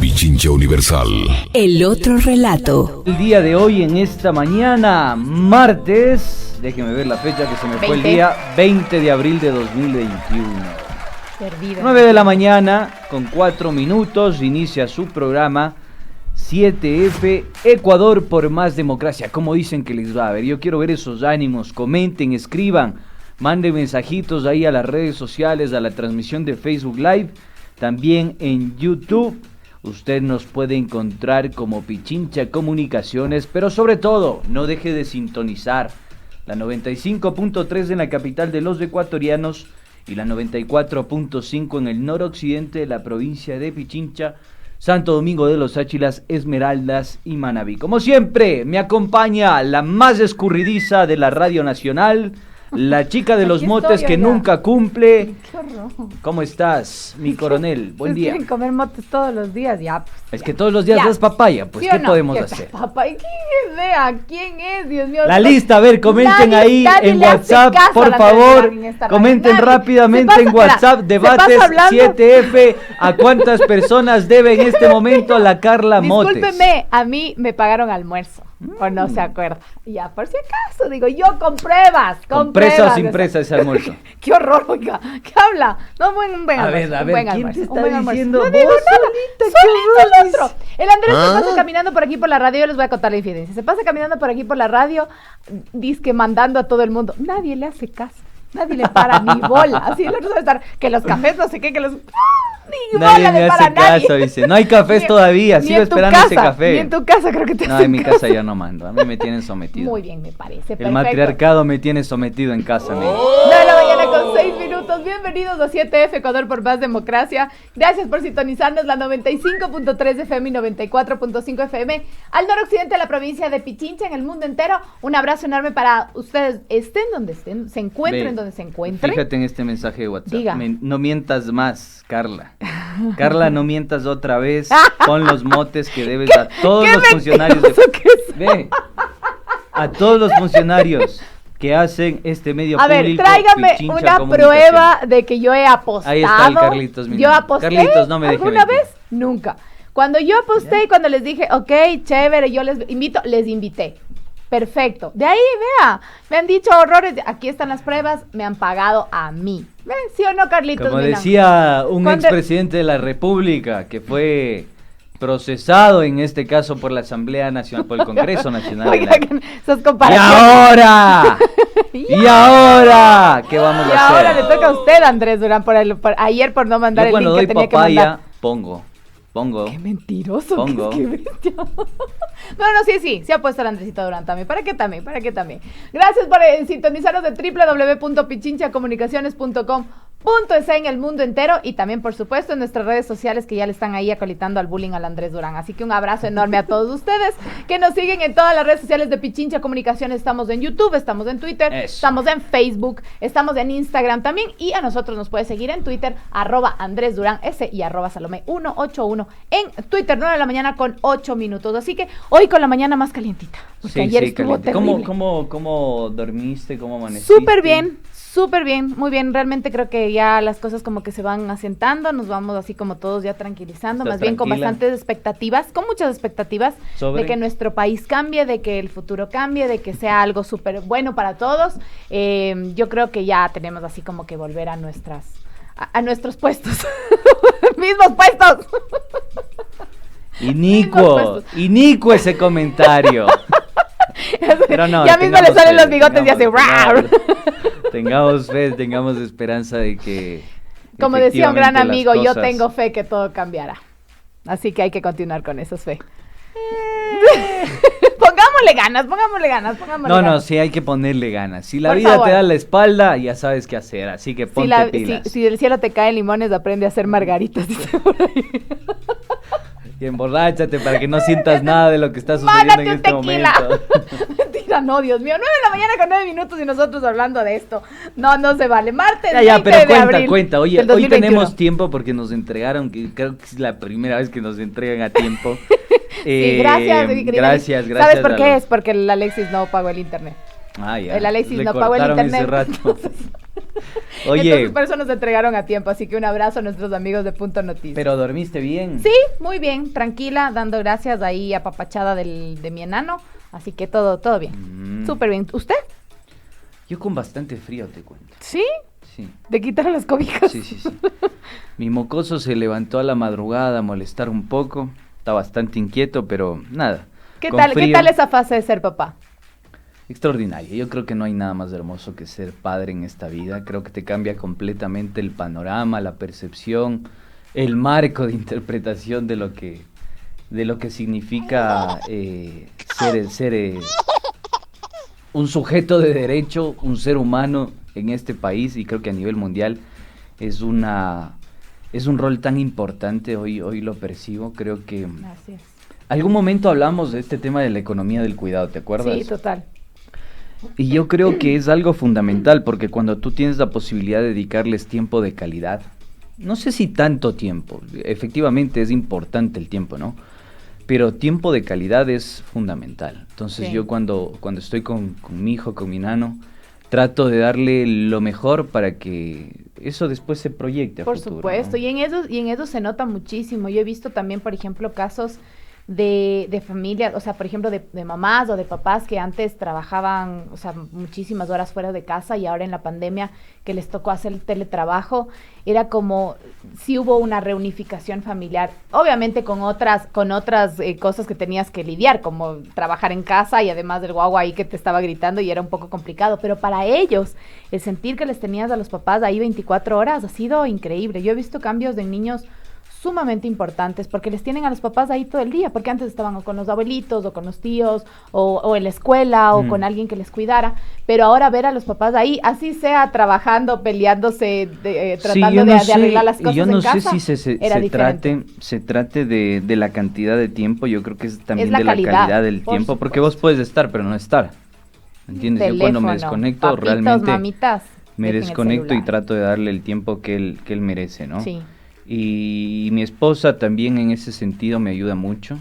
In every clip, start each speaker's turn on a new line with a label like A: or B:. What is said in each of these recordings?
A: Pichincha Universal.
B: El otro relato.
C: El día de hoy, en esta mañana, martes, déjenme ver la fecha que se me fue el día, 20 de abril de 2021.
D: Perdido.
C: 9 de la mañana, con 4 minutos, inicia su programa 7F, Ecuador por más democracia. ¿Cómo dicen que les va? A ver, yo quiero ver esos ánimos. Comenten, escriban, manden mensajitos ahí a las redes sociales, a la transmisión de Facebook Live, también en YouTube. Usted nos puede encontrar como Pichincha Comunicaciones, pero sobre todo, no deje de sintonizar la 95.3 en la capital de los ecuatorianos y la 94.5 en el noroccidente de la provincia de Pichincha, Santo Domingo de los Áchilas, Esmeraldas y Manabí. Como siempre, me acompaña la más escurridiza de la Radio Nacional, la chica de los motes que nunca cumple.
D: Qué horror.
C: ¿Cómo estás, mi coronel? Buen día.
D: Quieren comer motes todos los días, ya. Pues,
C: Es que todos los días
D: ya.
C: das papaya, pues,
D: ¿Sí
C: ¿qué
D: o no?
C: podemos
D: ¿Qué
C: hacer?
D: Papaya, ¿quién vea? ¿Quién es? Dios mío.
C: La lista, a ver, comenten ahí
D: nadie
C: en
D: le hace
C: WhatsApp,
D: caso a
C: por
D: la
C: favor,
D: Nacional en esta
C: comenten
D: radio. Nadie.
C: rápidamente
D: Se
C: en
D: pasa-
C: WhatsApp,
D: mira,
C: debates
D: se pasa hablando.
C: 7F, ¿a cuántas personas debe en este momento a la Carla Motes?
D: Discúlpeme, a mí me pagaron almuerzo, o no se acuerda. Ya, por si acaso, digo, yo con pruebas,
C: ¿Con presa o sin presa ese almuerzo?
D: Qué horror, oiga, ¿qué habla? No, un buen
C: A
D: almuerzo,
C: ver,
D: un buen
C: ¿quién
D: almuerzo,
C: te está
D: un buen almuerzo.
C: diciendo?
D: No
C: Vos
D: digo nada,
C: solita, qué
D: solito
C: horror.
D: el otro. El Andrés se pasa caminando por aquí por la radio, yo les voy a contar la infidencia. Se pasa caminando por aquí por la radio, dizque mandando a todo el mundo. Nadie le hace caso. Nadie le para ni bola. Así el otro debe estar, que los cafés, no sé qué, que los... Ni
C: Nadie
D: bola
C: me
D: le para
C: hace
D: a nadie.
C: caso, dice. No hay cafés
D: Ni-
C: todavía,
D: ni
C: sigo
D: en tu
C: esperando ese
D: casa,
C: café.
D: Ni en tu casa creo que te
C: No,
D: hacen
C: en mi
D: caso.
C: casa ya no mando, a mí me tienen sometido.
D: Muy bien, me parece,
C: El
D: perfecto.
C: matriarcado me tiene sometido en casa, amigo.
D: 9 de la mañana con 6 minutos. Bienvenidos a 7F Ecuador por más democracia. Gracias por sintonizarnos la 95.3 FM y 94.5 FM al noroccidente de la provincia de Pichincha, en el mundo entero. Un abrazo enorme para ustedes, estén donde estén, se encuentren
C: Ve,
D: donde se encuentren.
C: Fíjate en este mensaje de WhatsApp.
D: Diga.
C: No mientas más, Carla. Carla, no mientas otra vez con los motes que debes a todos
D: qué
C: los funcionarios.
D: mentiroso que es.
C: Ve, a todos los funcionarios que hacen este medio
D: A ver,
C: público.
D: tráigame
C: Pichincha
D: una
C: Comunicación.
D: prueba de que yo he apostado.
C: Ahí está el Carlitos, mira.
D: Yo aposté.
C: Carlitos, no me deje
D: ¿Alguna
C: mentir.
D: vez? Nunca. Cuando yo aposté y cuando les dije, ok, chévere, yo les invito, les invité. Perfecto. De ahí, vea, me han dicho horrores. Aquí están las pruebas, me han pagado a mí. ¿Ven? ¿Sí o no, Carlitos?
C: Como
D: Mira.
C: decía un
D: Cuando-
C: expresidente de la República que fue procesado en este caso por la Asamblea Nacional, por el Congreso Nacional.
D: Oiga, que esas
C: ¡Y
D: comparaciones.
C: ahora! ¿Y ahora? ¿Qué vamos
D: Y
C: a hacer?
D: ahora le toca a usted, Andrés Durán, ayer por no mandar
C: Yo
D: el
C: cuando
D: link
C: doy
D: que tenía que
C: papaya,
D: mandar.
C: pongo.
D: Qué mentiroso.
C: Pongo.
D: Que es que bestia. No, sí ha puesto el Andresito Durán también. ¿Para qué también? Gracias por sintonizarnos de www.pichinchacomunicaciones.com.es en el mundo entero y también, por supuesto, en nuestras redes sociales que ya le están ahí acolitando al bullying al Andrés Durán. Así que un abrazo enorme a todos ustedes que nos siguen en todas las redes sociales de Pichincha Comunicaciones. Estamos en YouTube, estamos en Twitter,
C: Eso.
D: estamos en Facebook, estamos en Instagram también y a nosotros nos puede seguir en Twitter, @Andrés Durán S y @Salomé181 en Twitter, 9 de la mañana con 8 minutos. Así que hoy con la mañana más calientita, porque ayer estuvo
C: caliente.
D: terrible.
C: ¿Cómo dormiste? ¿Cómo amaneciste?
D: Súper bien, muy bien. Realmente creo que ya las cosas como que se van asentando, nos vamos así como todos ya tranquilizando,
C: ¿Estás
D: más bien con
C: tranquila?
D: bastantes expectativas, con muchas expectativas
C: ¿Sobre?
D: de que nuestro país cambie, de que el futuro cambie, de que sea algo súper bueno para todos. Yo creo que ya tenemos así como que volver a nuestros puestos, mismos puestos.
C: Inicuo ese comentario. Pero no,
D: ya mismo le
C: tengamos
D: salen
C: fe,
D: los bigotes y hace ¡rar!
C: Tengamos fe, tengamos esperanza de que
D: Como decía un gran
C: efectivamente
D: amigo,
C: las
D: yo
C: cosas-
D: tengo fe que todo cambiará. Así que hay que continuar con eso, fe. Pongámosle ganas.
C: No, sí hay que ponerle ganas. Si la
D: Por
C: vida
D: favor.
C: te da la espalda, ya sabes qué hacer, así que ponte pilas.
D: Si del cielo te caen limones, aprende a hacer margaritas, dice por ahí.
C: Y emborráchate para que no sientas nada de lo que está sucediendo
D: Mándate
C: en
D: un
C: este
D: tequila.
C: momento.
D: Mentira, no, Dios mío. 9 de la mañana con 9 minutos y nosotros hablando de esto. No se vale. Martes,
C: Ya,
D: 20
C: pero
D: de abril
C: cuenta. Oye,
D: del
C: hoy
D: 2021.
C: tenemos tiempo porque nos entregaron, que creo que es la primera vez que nos entregan a tiempo.
D: Sí, gracias, mi querida
C: Gracias.
D: ¿Sabes por
C: a
D: qué?
C: los-
D: Es porque el Alexis no pagó el internet.
C: Ah, ya.
D: El Alexis
C: Le
D: no pagó el
C: cortaron ese
D: internet.
C: rato. Oye.
D: Entonces por eso nos entregaron a tiempo, así que un abrazo a nuestros amigos de Punto Noticias.
C: ¿Pero dormiste bien?
D: Sí, muy bien, tranquila, dando gracias ahí apapachada de mi enano, así que todo bien, súper bien. ¿Usted?
C: Yo con bastante frío, te cuento.
D: ¿Sí?
C: Sí.
D: ¿De quitar las cobijas?
C: Sí. Mi mocoso se levantó a la madrugada a molestar un poco. Está bastante inquieto, pero nada.
D: ¿Qué
C: con
D: tal
C: frío,
D: esa fase de ser papá?
C: extraordinario. Yo creo que no hay nada más hermoso que ser padre en esta vida. Creo que te cambia completamente el panorama, la percepción, el marco de interpretación de lo que significa ser un sujeto de derecho, un ser humano en este país, y creo que a nivel mundial es un rol tan importante. Hoy lo percibo. Creo que
D: Gracias.
C: algún momento hablamos de este tema de la economía del cuidado, ¿te acuerdas?
D: Sí, total.
C: Y yo creo que es algo fundamental, porque cuando tú tienes la posibilidad de dedicarles tiempo de calidad, no sé si tanto tiempo, efectivamente es importante el tiempo, ¿no? Pero tiempo de calidad es fundamental. Entonces
D: Sí.
C: yo cuando estoy con mi hijo, con mi nano, trato de darle lo mejor para que eso después se proyecte a
D: Por
C: futuro,
D: supuesto,
C: ¿no?
D: y en eso se nota muchísimo. Yo he visto también, por ejemplo, casos de familias, o sea, por ejemplo, de mamás o de papás que antes trabajaban, o sea, muchísimas horas fuera de casa, y ahora en la pandemia que les tocó hacer el teletrabajo, era como si hubo una reunificación familiar, obviamente con otras cosas que tenías que lidiar, como trabajar en casa y además del guagua ahí que te estaba gritando y era un poco complicado, pero para ellos el sentir que les tenías a los papás ahí 24 horas ha sido increíble. Yo he visto cambios de niños sumamente importantes, porque les tienen a los papás ahí todo el día, porque antes estaban o con los abuelitos, o con los tíos, o en la escuela, o con alguien que les cuidara, pero ahora ver a los papás ahí, así sea trabajando, peleándose, tratando de arreglar las cosas
C: yo no
D: en casa,
C: sé si
D: era diferente.
C: se trate de la cantidad de tiempo. Yo creo que es también
D: la
C: de
D: calidad,
C: la calidad del
D: por
C: tiempo, porque
D: supuesto.
C: vos puedes estar, pero no estar, ¿entiendes? Yo cuando me
D: Teléfono,
C: desconecto,
D: papitos,
C: realmente
D: mamitas,
C: me
D: dejen el
C: desconecto y
D: celular.
C: trato de darle el tiempo que él merece, ¿no?
D: Sí.
C: Y mi esposa también en ese sentido me ayuda mucho,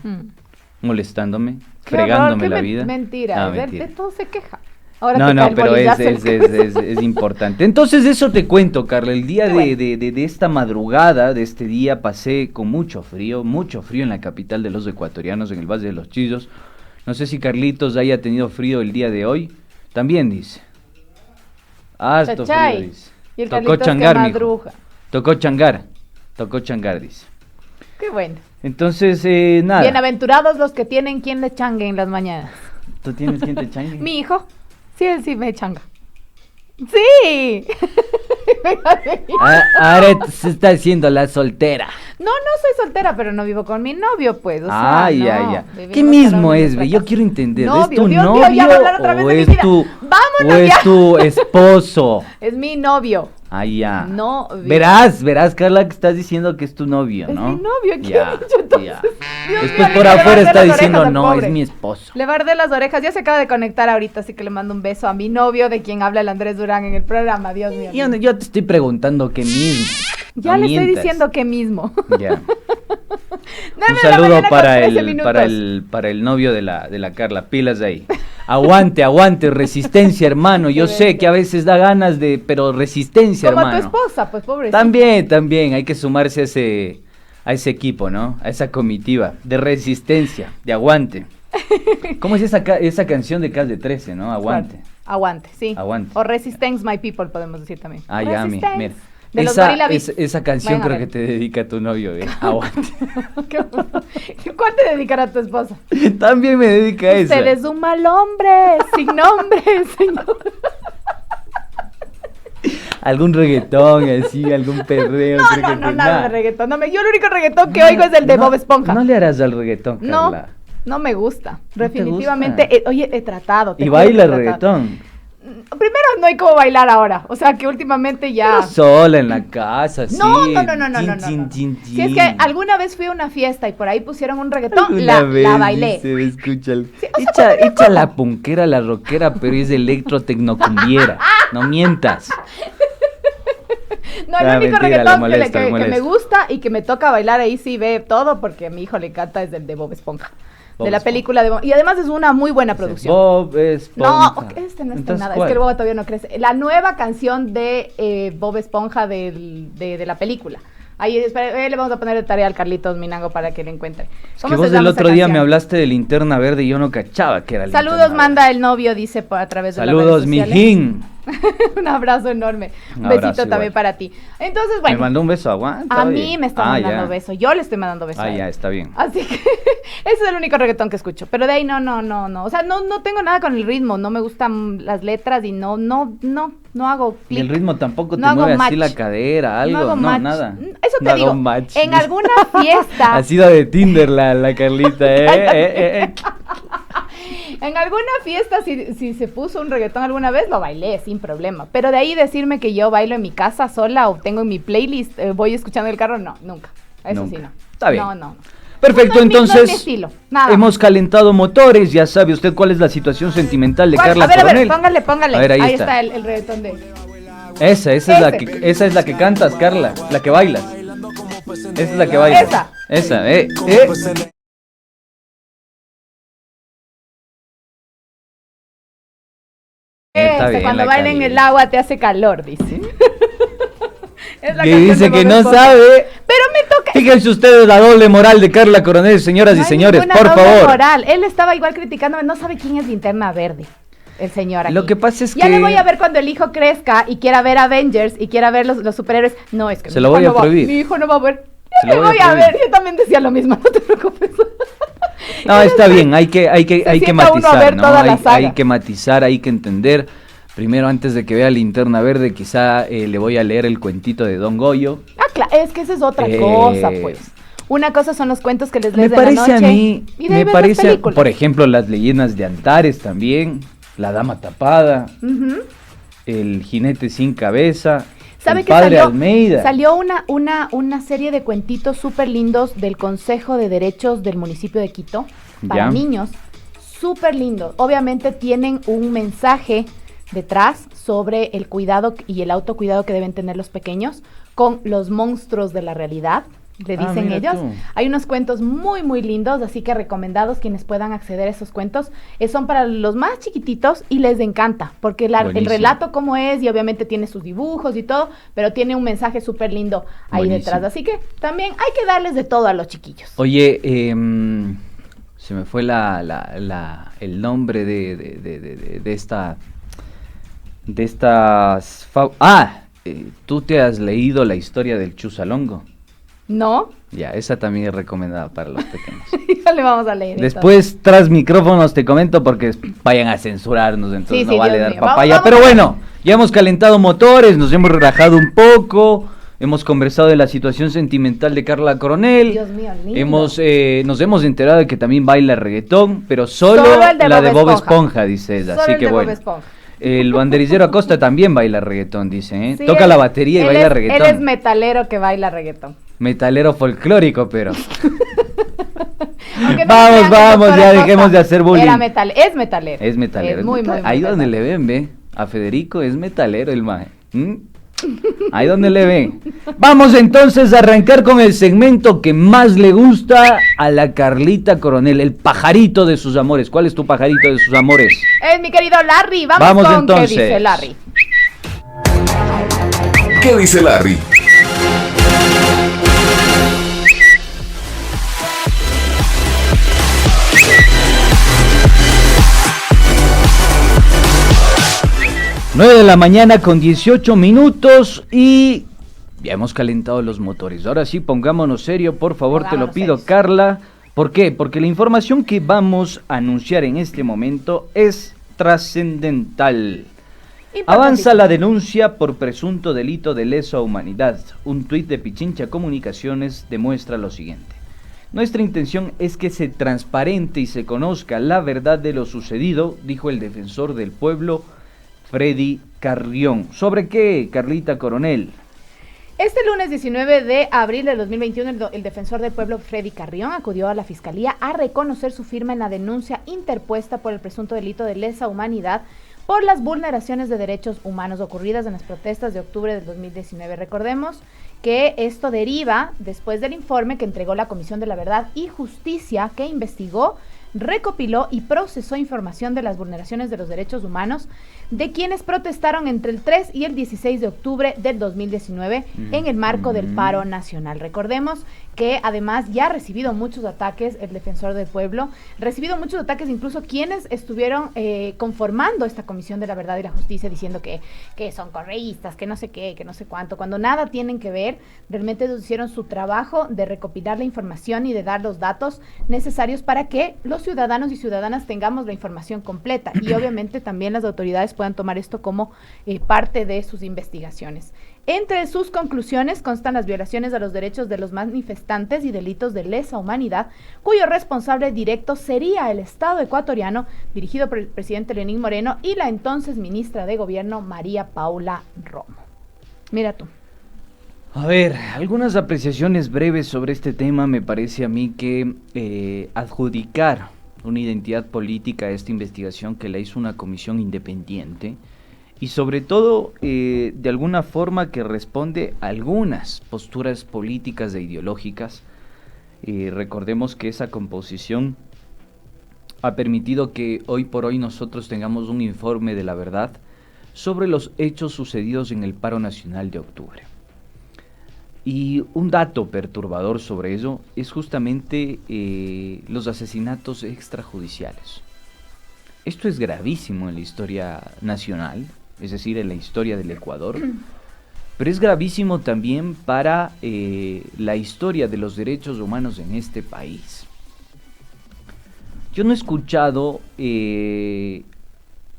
C: molestándome,
D: Qué
C: fregándome
D: horror,
C: la
D: qué
C: vida.
D: mentira,
C: No,
D: de
C: mentira.
D: todo se queja. Ahora
C: No,
D: te cae
C: no,
D: el
C: pero
D: bolillazo en el cabeza.
C: es importante. Entonces eso te cuento, Carla. El día
D: Qué bueno.
C: de esta madrugada, de este día, pasé con mucho frío en la capital de los ecuatorianos, en el Valle de los Chillos. No sé si Carlitos haya tenido frío el día de hoy. También dice. Harto
D: Chachay.
C: frío, dice.
D: Y el
C: Tocó
D: Carlitos
C: changar,
D: que
C: mijo.
D: madruga.
C: Tocó changar, dice.
D: Qué bueno.
C: Entonces, nada.
D: Bienaventurados los que tienen quien le changue en las mañanas.
C: ¿Tú tienes quien te changue?
D: Mi hijo, sí, él sí me changa. ¡Sí!
C: Ahora se está haciendo la soltera.
D: No soy soltera, pero no vivo con mi novio, pues. O sea,
C: Ay,
D: no,
C: ay, ay.
D: vivimos
C: ¿Qué
D: cada
C: mismo
D: uno en
C: es,
D: nuestra
C: ve? Yo
D: casa.
C: quiero entender. ¿Es
D: Novio,
C: tu
D: Dios mío,
C: novio
D: ya voy a hablar otra vez
C: o
D: de mi
C: es
D: vida.
C: tu
D: Vámonos
C: o es
D: ya.
C: tu esposo?
D: Es mi novio.
C: Ay, ya.
D: Novio.
C: Verás, Carla, que estás diciendo que es tu novio,
D: Es
C: ¿no?
D: mi novio, ¿qué
C: Ya,
D: he dicho entonces?
C: ya.
D: Dios
C: Después
D: mío,
C: por
D: le
C: afuera
D: bardé
C: está
D: las
C: diciendo,
D: orejas al
C: no,
D: pobre.
C: es mi esposo.
D: Le bardé las orejas, ya se acaba de conectar ahorita, así que le mando un beso a mi novio, de quien habla el Andrés Durán en el programa, Dios mío.
C: Yo te estoy preguntando qué mismo.
D: Ya
C: No
D: le estoy
C: mientas.
D: diciendo que mismo.
C: Ya.
D: 9
C: Un
D: de la
C: saludo
D: mañana con 13
C: para el novio de la Carla, pilas de ahí. Aguante, resistencia, hermano. Yo sé que a veces da ganas pero resistencia,
D: Como
C: hermano.
D: a tu esposa, pues pobrecita.
C: También hay que sumarse a ese equipo, ¿no? A esa comitiva de resistencia, de aguante. ¿Cómo es esa canción de Cas de 13, no? Aguante.
D: Aguante, sí.
C: Aguante.
D: O Resistance My People, podemos decir también.
C: Ah, ya, mira.
D: De los Gorilla Beats.
C: Esa canción
D: Vayan a
C: creo
D: ver.
C: que te dedica a tu novio, ¿eh? Aguante.
D: ¿Cuál te dedicará a tu esposa?
C: También me dedica a eso.
D: Usted es un mal hombre, sin nombre, señor.
C: Algún reggaetón, así, algún perreo. creo que
D: No,
C: te-
D: nada de reggaetón. Yo el único reggaetón que oigo es el de Bob Esponja.
C: No le harás al reggaetón,
D: No,
C: Carla.
D: no me gusta.
C: te
D: Definitivamente.
C: gusta?
D: Oye, he tratado. te
C: Y
D: juro que
C: baila
D: he
C: el
D: tratado.
C: reggaetón.
D: Primero no hay cómo bailar ahora. O sea que últimamente ya.
C: Pero sola en la casa, sí.
D: No.
C: Chin, chin,
D: Si es que alguna vez fui a una fiesta y por ahí pusieron un reggaetón,
C: Alguna vez,
D: la bailé.
C: dice, escucha,
D: Sí, o sea,
C: echa la punquera, la rockera, pero es electro-tecnocumbiera. No mientas.
D: No, el
C: Ah,
D: único
C: mentira, le
D: reggaetón
C: molesta,
D: que
C: le
D: me
C: molesta.
D: gusta y que me toca bailar ahí sí ve todo porque a mi hijo le encanta es el de Bob Esponja.
C: Bob
D: la
C: Esponja.
D: película de Bob. Y además es una muy buena producción.
C: Bob Esponja.
D: No, este no está
C: Entonces,
D: nada.
C: ¿cuál?
D: Es que el Bob todavía no crece. La nueva canción de Bob Esponja de la película. Ahí espera, le vamos a poner de tarea al Carlitos Minango para que le encuentre.
C: Es que vos el otro día me hablaste de Linterna Verde y yo no cachaba que era Linterna
D: Saludos
C: Verde.
D: manda el novio, dice a través de las
C: Saludos,
D: redes sociales.
C: mijín.
D: Un abrazo enorme. Un
C: Un abrazo
D: besito también
C: igual.
D: para ti. Entonces,
C: Me
D: bueno,
C: mandó un beso, aguanta.
D: a
C: oye.
D: mí me está mandando
C: ya.
D: beso. Yo le estoy mandando beso.
C: Ah,
D: a él.
C: ya, está bien.
D: Así que ese es el único reggaetón que escucho. Pero de ahí no. O sea, no tengo nada con el ritmo. No me gustan las letras y no hago
C: Y el
D: clic.
C: ritmo tampoco te
D: No hago
C: mueve así
D: match.
C: la cadera, algo,
D: hago
C: no,
D: match.
C: nada.
D: Eso te
C: No hago
D: digo.
C: match.
D: En alguna fiesta.
C: Ha sido de Tinder la Carlita,
D: En alguna fiesta, si se puso un reggaetón alguna vez, lo bailé sin problema. Pero de ahí decirme que yo bailo en mi casa sola o tengo en mi playlist, voy escuchando el carro, no, nunca. Eso
C: Nunca.
D: sí, no.
C: Está bien.
D: No.
C: Perfecto,
D: No es mi
C: entonces
D: estilo, nada.
C: hemos calentado motores, ya sabe usted cuál es la situación sentimental de
D: ¿Cuál?
C: Carla
D: A ver,
C: Coronel.
D: póngale.
C: A ver, ahí
D: ahí
C: está.
D: está el reggaetón de...
C: Esa es
D: Ese.
C: la que cantas, Carla, la que bailas. Esa es la que bailas. Esa, Está bien,
D: cuando
C: la
D: baila en
C: Carlita.
D: el agua te hace calor, dice. Es la
C: Que
D: canción
C: dice
D: de
C: que
D: Bob
C: no
D: Esponja.
C: sabe.
D: Pero me toca...
C: Fíjense ustedes la doble moral de Carla Coronel, señoras
D: No
C: y
D: hay
C: señores,
D: ninguna
C: por
D: doble
C: favor.
D: moral. Él estaba igual criticándome, no sabe quién es Linterna Verde, el señor aquí.
C: Lo que pasa es
D: ya
C: que-
D: le voy a ver cuando el hijo crezca y quiera ver Avengers y quiera ver los superhéroes. No, es que
C: Se
D: mi
C: lo
D: hijo
C: voy a
D: no va-
C: prohibir.
D: Mi hijo no va a ver.
C: Se
D: Yo
C: lo
D: le
C: voy
D: voy
C: a
D: a ver,
C: prohibir.
D: yo también decía lo mismo, no te preocupes.
C: No, está bien, hay que
D: sienta uno a
C: matizar,
D: ver
C: ¿no?
D: toda la
C: Hay
D: saga.
C: que matizar, hay que entender. Primero, antes de que vea Linterna Verde, quizá le voy a leer el cuentito de Don Goyo.
D: Ah, claro, es que esa es otra cosa, pues. Una cosa son los cuentos que les lees
C: Me
D: de la
C: parece
D: noche.
C: a mí,
D: Y de ahí
C: me
D: ves las
C: parece,
D: películas.
C: por ejemplo, las leyendas de Antares también, La Dama Tapada,
D: Ujú.
C: El Jinete Sin Cabeza,
D: ¿Sabe
C: El
D: que
C: Padre
D: salió,
C: Almeida.
D: salió una serie de cuentitos súper lindos del Consejo de Derechos del municipio de Quito para
C: Ya.
D: niños? Súper lindos. Obviamente tienen un mensaje detrás sobre el cuidado y el autocuidado que deben tener los pequeños con los monstruos de la realidad, le
C: Ah,
D: dicen
C: mira
D: ellos.
C: tú.
D: Hay unos cuentos muy, muy lindos, así que recomendados quienes puedan acceder a esos cuentos. Son para los más chiquititos y les encanta, porque el
C: Buenísimo.
D: relato como es y obviamente tiene sus dibujos y todo, pero tiene un mensaje súper lindo ahí
C: Buenísimo.
D: detrás. Así que también hay que darles de todo a los chiquillos.
C: Oye, se me fue el nombre de estas... tú te has leído la historia del Chusalongo.
D: ¿No?
C: Ya, esa también es recomendada para los pequeños.
D: Ya le vamos a leer.
C: Después, tras micrófonos, te comento porque vayan a censurarnos, entonces
D: Sí,
C: no
D: sí,
C: vale
D: Dios
C: dar
D: mío.
C: papaya.
D: Vamos
C: Pero
D: a ver.
C: bueno, ya hemos calentado motores, nos hemos relajado un poco, hemos conversado de la situación sentimental de Carla Coronel.
D: Dios mío, lindo.
C: Nos hemos enterado de que también baila reggaetón, pero solo
D: el de
C: la de
D: Bob
C: Bob
D: Esponja.
C: Esponja, dice ella.
D: Solo
C: Así
D: el
C: que
D: de Bob
C: bueno.
D: Esponja.
C: El banderillero Acosta también baila reggaetón, dice, ¿eh?
D: Sí,
C: Toca
D: él-
C: la batería y
D: él
C: baila
D: es-
C: reggaetón.
D: Él es metalero que baila reggaetón.
C: Metalero folclórico, pero...
D: Aunque no
C: Vamos,
D: crean que el
C: vamos,
D: doctor
C: ya
D: Acosta
C: dejemos de hacer bullying.
D: Es metalero.
C: Es metalero.
D: Es muy, muy
C: Ahí
D: metalero.
C: donde le ven, ve. A Federico es metalero el maje. Ahí donde le ven. Vamos entonces a arrancar con el segmento que más le gusta a la Carlita Coronel, el pajarito de sus amores. ¿Cuál es tu pajarito de sus amores?
D: Es mi querido Larry. Vamos
C: Vamos
D: con
C: entonces.
D: qué dice Larry.
A: ¿Qué dice Larry?
C: Nueve de la mañana con 18 minutos y ya hemos calentado los motores. Ahora sí, pongámonos serio, por favor, te lo
D: Pongámonos
C: pido,
D: serios.
C: Carla. ¿Por qué? Porque la información que vamos a anunciar en este momento es trascendental. Avanza la denuncia por presunto delito de lesa humanidad. Un tuit de Pichincha Comunicaciones demuestra lo siguiente. Nuestra intención es que se transparente y se conozca la verdad de lo sucedido, dijo el defensor del pueblo, Freddy Carrión. ¿Sobre qué, Carlita Coronel?
D: Este lunes 19 de abril de 2021, el defensor del pueblo Freddy Carrión acudió a la fiscalía a reconocer su firma en la denuncia interpuesta por el presunto delito de lesa humanidad por las vulneraciones de derechos humanos ocurridas en las protestas de octubre del 2019. Recordemos que esto deriva después del informe que entregó la Comisión de la Verdad y Justicia que investigó recopiló y procesó información de las vulneraciones de los derechos humanos de quienes protestaron entre el 3 y el 16 de octubre del 2019 en el marco del paro nacional. Recordemos que además ya ha recibido muchos ataques el defensor del pueblo, recibido muchos ataques incluso quienes estuvieron conformando esta Comisión de la Verdad y la Justicia diciendo que son correístas, que no sé qué, que no sé cuánto, cuando nada tienen que ver. Realmente ellos hicieron su trabajo de recopilar la información y de dar los datos necesarios para que los ciudadanos y ciudadanas tengamos la información completa y obviamente también las autoridades puedan tomar esto como parte de sus investigaciones. Entre sus conclusiones constan las violaciones a los derechos de los manifestantes y delitos de lesa humanidad, cuyo responsable directo sería el Estado ecuatoriano, dirigido por el presidente Lenín Moreno y la entonces ministra de Gobierno María Paula Romo. Mira tú.
C: A ver, algunas apreciaciones breves sobre este tema. Me parece a mí que adjudicar una identidad política a esta investigación que la hizo una comisión independiente y sobre todo de alguna forma que responde a algunas posturas políticas e ideológicas. Recordemos que esa composición ha permitido que hoy por hoy nosotros tengamos un informe de la verdad sobre los hechos sucedidos en el paro nacional de octubre. Y un dato perturbador sobre eso es justamente los asesinatos extrajudiciales. Esto es gravísimo en la historia nacional, es decir, en la historia del Ecuador, pero es gravísimo también para la historia de los derechos humanos en este país. Yo no he escuchado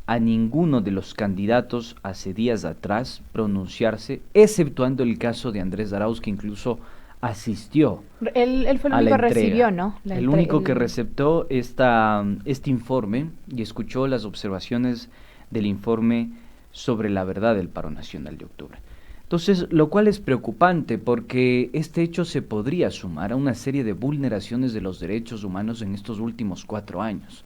C: a ninguno de los candidatos hace días atrás pronunciarse, exceptuando el caso de Andrés Arauz, que incluso asistió.
D: Él fue el único que recibió, ¿no?
C: El único que receptó este informe y escuchó las observaciones del informe sobre la verdad del paro nacional de octubre. Entonces, lo cual es preocupante porque este hecho se podría sumar a una serie de vulneraciones de los derechos humanos en estos últimos 4 años.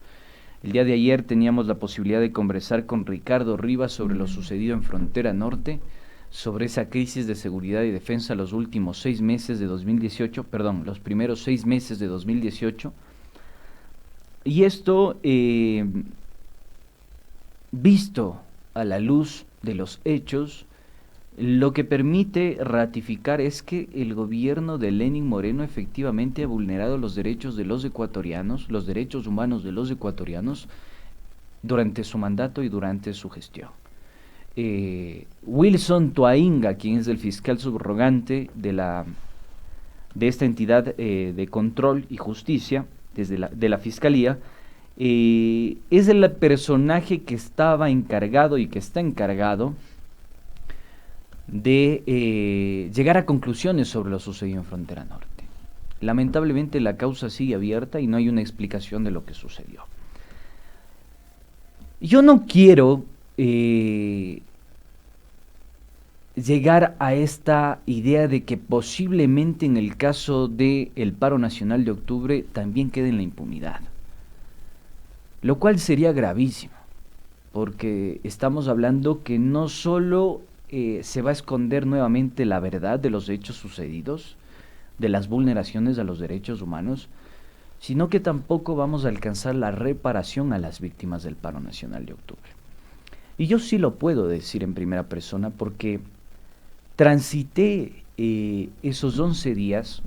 C: El día de ayer teníamos la posibilidad de conversar con Ricardo Rivas sobre lo sucedido en Frontera Norte, sobre esa crisis de seguridad y defensa los últimos 6 meses de 2018, los primeros 6 meses de 2018. Y esto, visto a la luz de los hechos, lo que permite ratificar es que el gobierno de Lenín Moreno efectivamente ha vulnerado los derechos de los ecuatorianos, los derechos humanos de los ecuatorianos, durante su mandato y durante su gestión. Wilson Toainga, quien es el fiscal subrogante de esta entidad de control y justicia, de la Fiscalía, es el personaje que estaba encargado y que está encargado de llegar a conclusiones sobre lo sucedido en Frontera Norte. Lamentablemente la causa sigue abierta y no hay una explicación de lo que sucedió. Yo no quiero llegar a esta idea de que posiblemente en el caso del paro nacional de octubre también quede en la impunidad, lo cual sería gravísimo, porque estamos hablando que no solo se va a esconder nuevamente la verdad de los hechos sucedidos, de las vulneraciones a los derechos humanos, sino que tampoco vamos a alcanzar la reparación a las víctimas del paro nacional de octubre. Y yo sí lo puedo decir en primera persona porque transité esos 11 días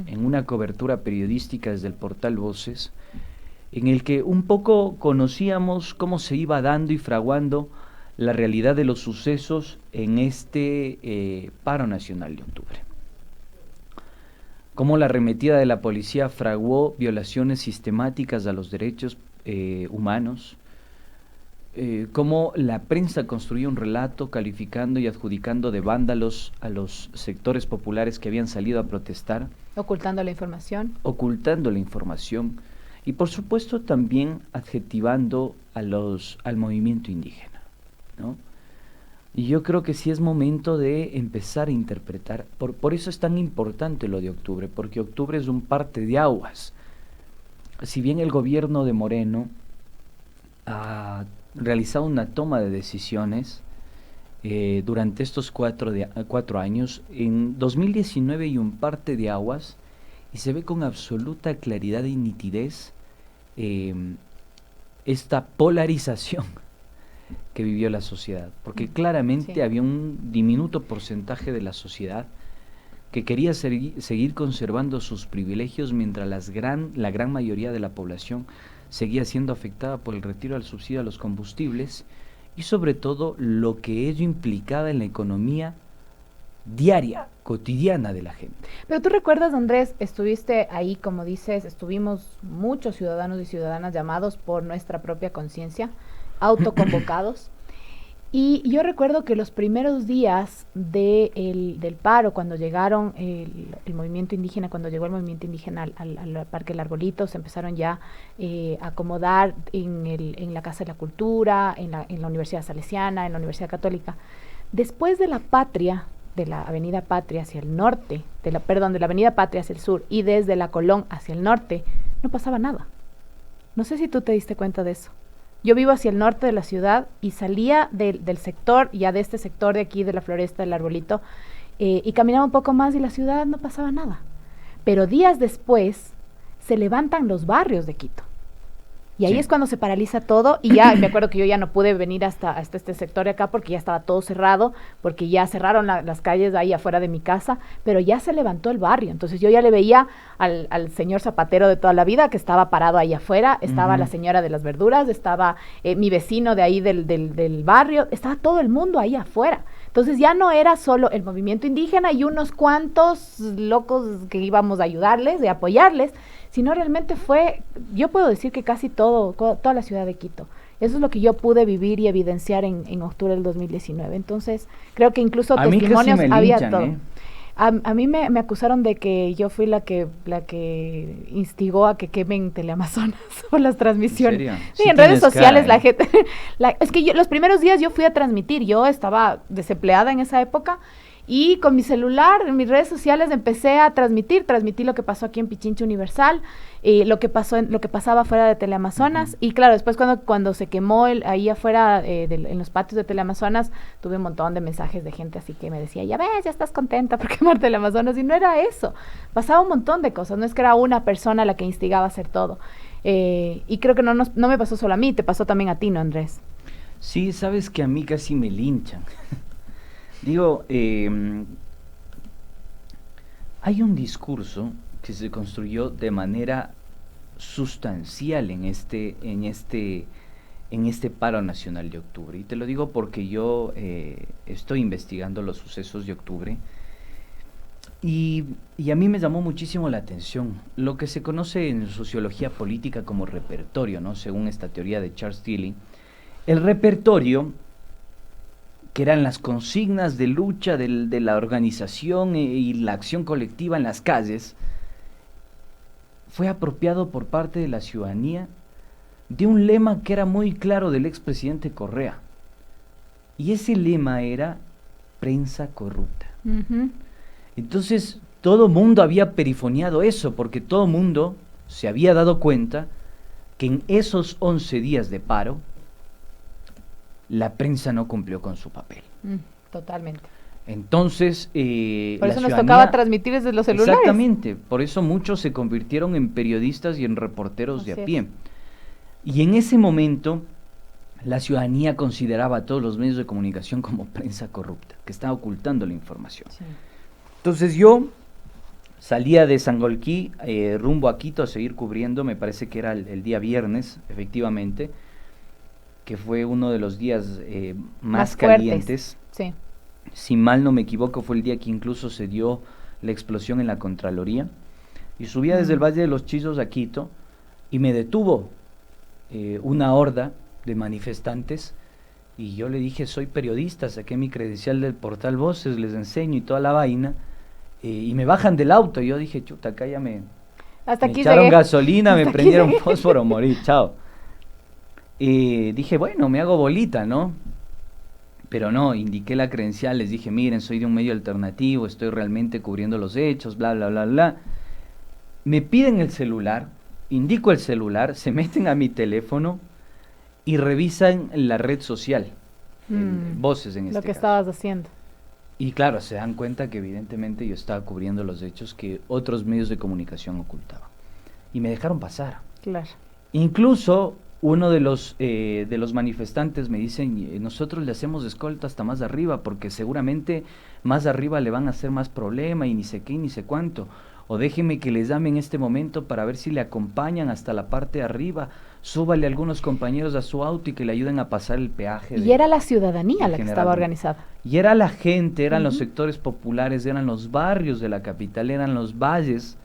C: en una cobertura periodística desde el portal Voces, en el que un poco conocíamos cómo se iba dando y fraguando la realidad de los sucesos en este paro nacional de octubre. Cómo la arremetida de la policía fraguó violaciones sistemáticas a los derechos humanos, cómo la prensa construyó un relato calificando y adjudicando de vándalos a los sectores populares que habían salido a protestar.
D: Ocultando la información.
C: Ocultando la información y por supuesto también adjetivando al movimiento indígena, ¿no? Y yo creo que sí es momento de empezar a interpretar, por eso es tan importante lo de octubre, porque octubre es un parte de aguas. Si bien el gobierno de Moreno ha realizado una toma de decisiones durante estos 4 años, en 2019 hay un parte de aguas y se ve con absoluta claridad y nitidez eh, esta polarización que vivió la sociedad, porque claramente
D: Sí.
C: había un diminuto porcentaje de la sociedad que quería seguir conservando sus privilegios mientras la gran mayoría de la población seguía siendo afectada por el retiro del subsidio a los combustibles y sobre todo lo que ello implicaba en la economía diaria, cotidiana de la gente.
D: Pero tú recuerdas, Andrés, estuviste ahí, como dices, estuvimos muchos ciudadanos y ciudadanas llamados por nuestra propia conciencia, autoconvocados. Y yo recuerdo que los primeros días del paro, cuando llegaron el movimiento indígena, cuando llegó el movimiento indígena al Parque El Arbolito, se empezaron ya a acomodar en la Casa de la Cultura, en la Universidad Salesiana, en la Universidad Católica. Después de la Patria, de la Avenida Patria hacia el norte, de la Avenida Patria hacia el sur y desde la Colón hacia el norte, no pasaba nada. No sé si tú te diste cuenta de eso. Yo vivo hacia el norte de la ciudad y salía del sector, ya de este sector de aquí, de la Floresta del Arbolito, y caminaba un poco más y la ciudad no pasaba nada. Pero días después se levantan los barrios de Quito. Y ahí
C: Sí.
D: es cuando se paraliza todo y ya, me acuerdo que yo ya no pude venir hasta este sector de acá porque ya estaba todo cerrado, porque ya cerraron las calles ahí afuera de mi casa, pero ya se levantó el barrio. Entonces yo ya le veía al señor zapatero de toda la vida que estaba parado ahí afuera, estaba la señora de las verduras, estaba mi vecino de ahí del barrio, estaba todo el mundo ahí afuera. Entonces ya no era solo el movimiento indígena y unos cuantos locos que íbamos a ayudarles, de apoyarles, sino realmente fue, yo puedo decir que casi toda la ciudad de Quito. Eso es lo que yo pude vivir y evidenciar en octubre del 2019. Entonces, creo que incluso
C: A mí casi
D: testimonios
C: me
D: había
C: linchan,
D: todo.
C: ¿eh?
D: A mí me acusaron de que yo fui la que instigó a que quemen Teleamazonas por las transmisiones.
C: ¿En serio?
D: Sí,
C: Sí
D: en redes
C: tienes
D: sociales
C: cara,
D: la gente... es que los primeros días yo fui a transmitir, yo estaba desempleada en esa época y con mi celular, en mis redes sociales empecé a transmití lo que pasó aquí en Pichincha Universal, lo que pasaba afuera de Teleamazonas, y claro, después cuando se quemó ahí afuera en los patios de Teleamazonas, tuve un montón de mensajes de gente así que me decía, ya ves, ya estás contenta por quemar Teleamazonas, y no era eso, pasaba un montón de cosas, no es que era una persona la que instigaba a hacer todo, y creo que no me pasó solo a mí, te pasó también a ti, ¿no, Andrés?
C: Sí, sabes que a mí casi me linchan. Digo, hay un discurso que se construyó de manera sustancial en este paro nacional de octubre. Y te lo digo porque yo estoy investigando los sucesos de octubre y a mí me llamó muchísimo la atención lo que se conoce en sociología política como repertorio, ¿no? Según esta teoría de Charles Tilly. El repertorio, que eran las consignas de lucha de la organización y la acción colectiva en las calles, fue apropiado por parte de la ciudadanía de un lema que era muy claro del expresidente Correa. Y ese lema era prensa corrupta.
D: Uh-huh.
C: Entonces, todo mundo había perifoneado eso, porque todo mundo se había dado cuenta que en esos 11 días de paro, la prensa no cumplió con su papel.
D: Totalmente.
C: Entonces,
D: por
C: la
D: eso nos
C: ciudadanía,
D: tocaba transmitir desde los celulares.
C: exactamente, por eso muchos se convirtieron en periodistas y en reporteros de
D: Así
C: a pie.
D: es.
C: Y en ese momento, la ciudadanía consideraba a todos los medios de comunicación como prensa corrupta, que estaba ocultando la información.
D: Sí.
C: Entonces yo salía de Sangolquí rumbo a Quito a seguir cubriendo, me parece que era el día viernes, efectivamente, que fue uno de los días más
D: fuertes.
C: calientes.
D: Sí.
C: Si mal no me equivoco, fue el día que incluso se dio la explosión en la Contraloría. Y subía desde el Valle de los Chillos a Quito y me detuvo una horda de manifestantes. Y yo le dije, soy periodista, saqué mi credencial del portal Voces, les enseño y toda la vaina. Y me bajan del auto. Y yo dije, chuta, acá ya me echaron gasolina, me prendieron fósforo, morí, chao. Dije, bueno, me hago bolita, ¿no? Pero no, indiqué la credencial, les dije, miren, soy de un medio alternativo, estoy realmente cubriendo los hechos, bla, bla, bla, bla. Me piden el celular, indico el celular, se meten a mi teléfono y revisan la red social, Voces en este
D: lo que
C: caso.
D: estabas haciendo.
C: Y claro, se dan cuenta que evidentemente yo estaba cubriendo los hechos que otros medios de comunicación ocultaban. Y me dejaron pasar.
D: Claro.
C: Incluso uno de los manifestantes me dicen, nosotros le hacemos escolta hasta más arriba, porque seguramente más arriba le van a hacer más problema y ni sé qué y ni sé cuánto. O déjeme que les llame en este momento para ver si le acompañan hasta la parte de arriba. Súbale a algunos compañeros a su auto y que le ayuden a pasar el peaje.
D: Y era la ciudadanía la que estaba organizada.
C: Y era la gente, eran los sectores populares, eran los barrios de la capital, eran los valles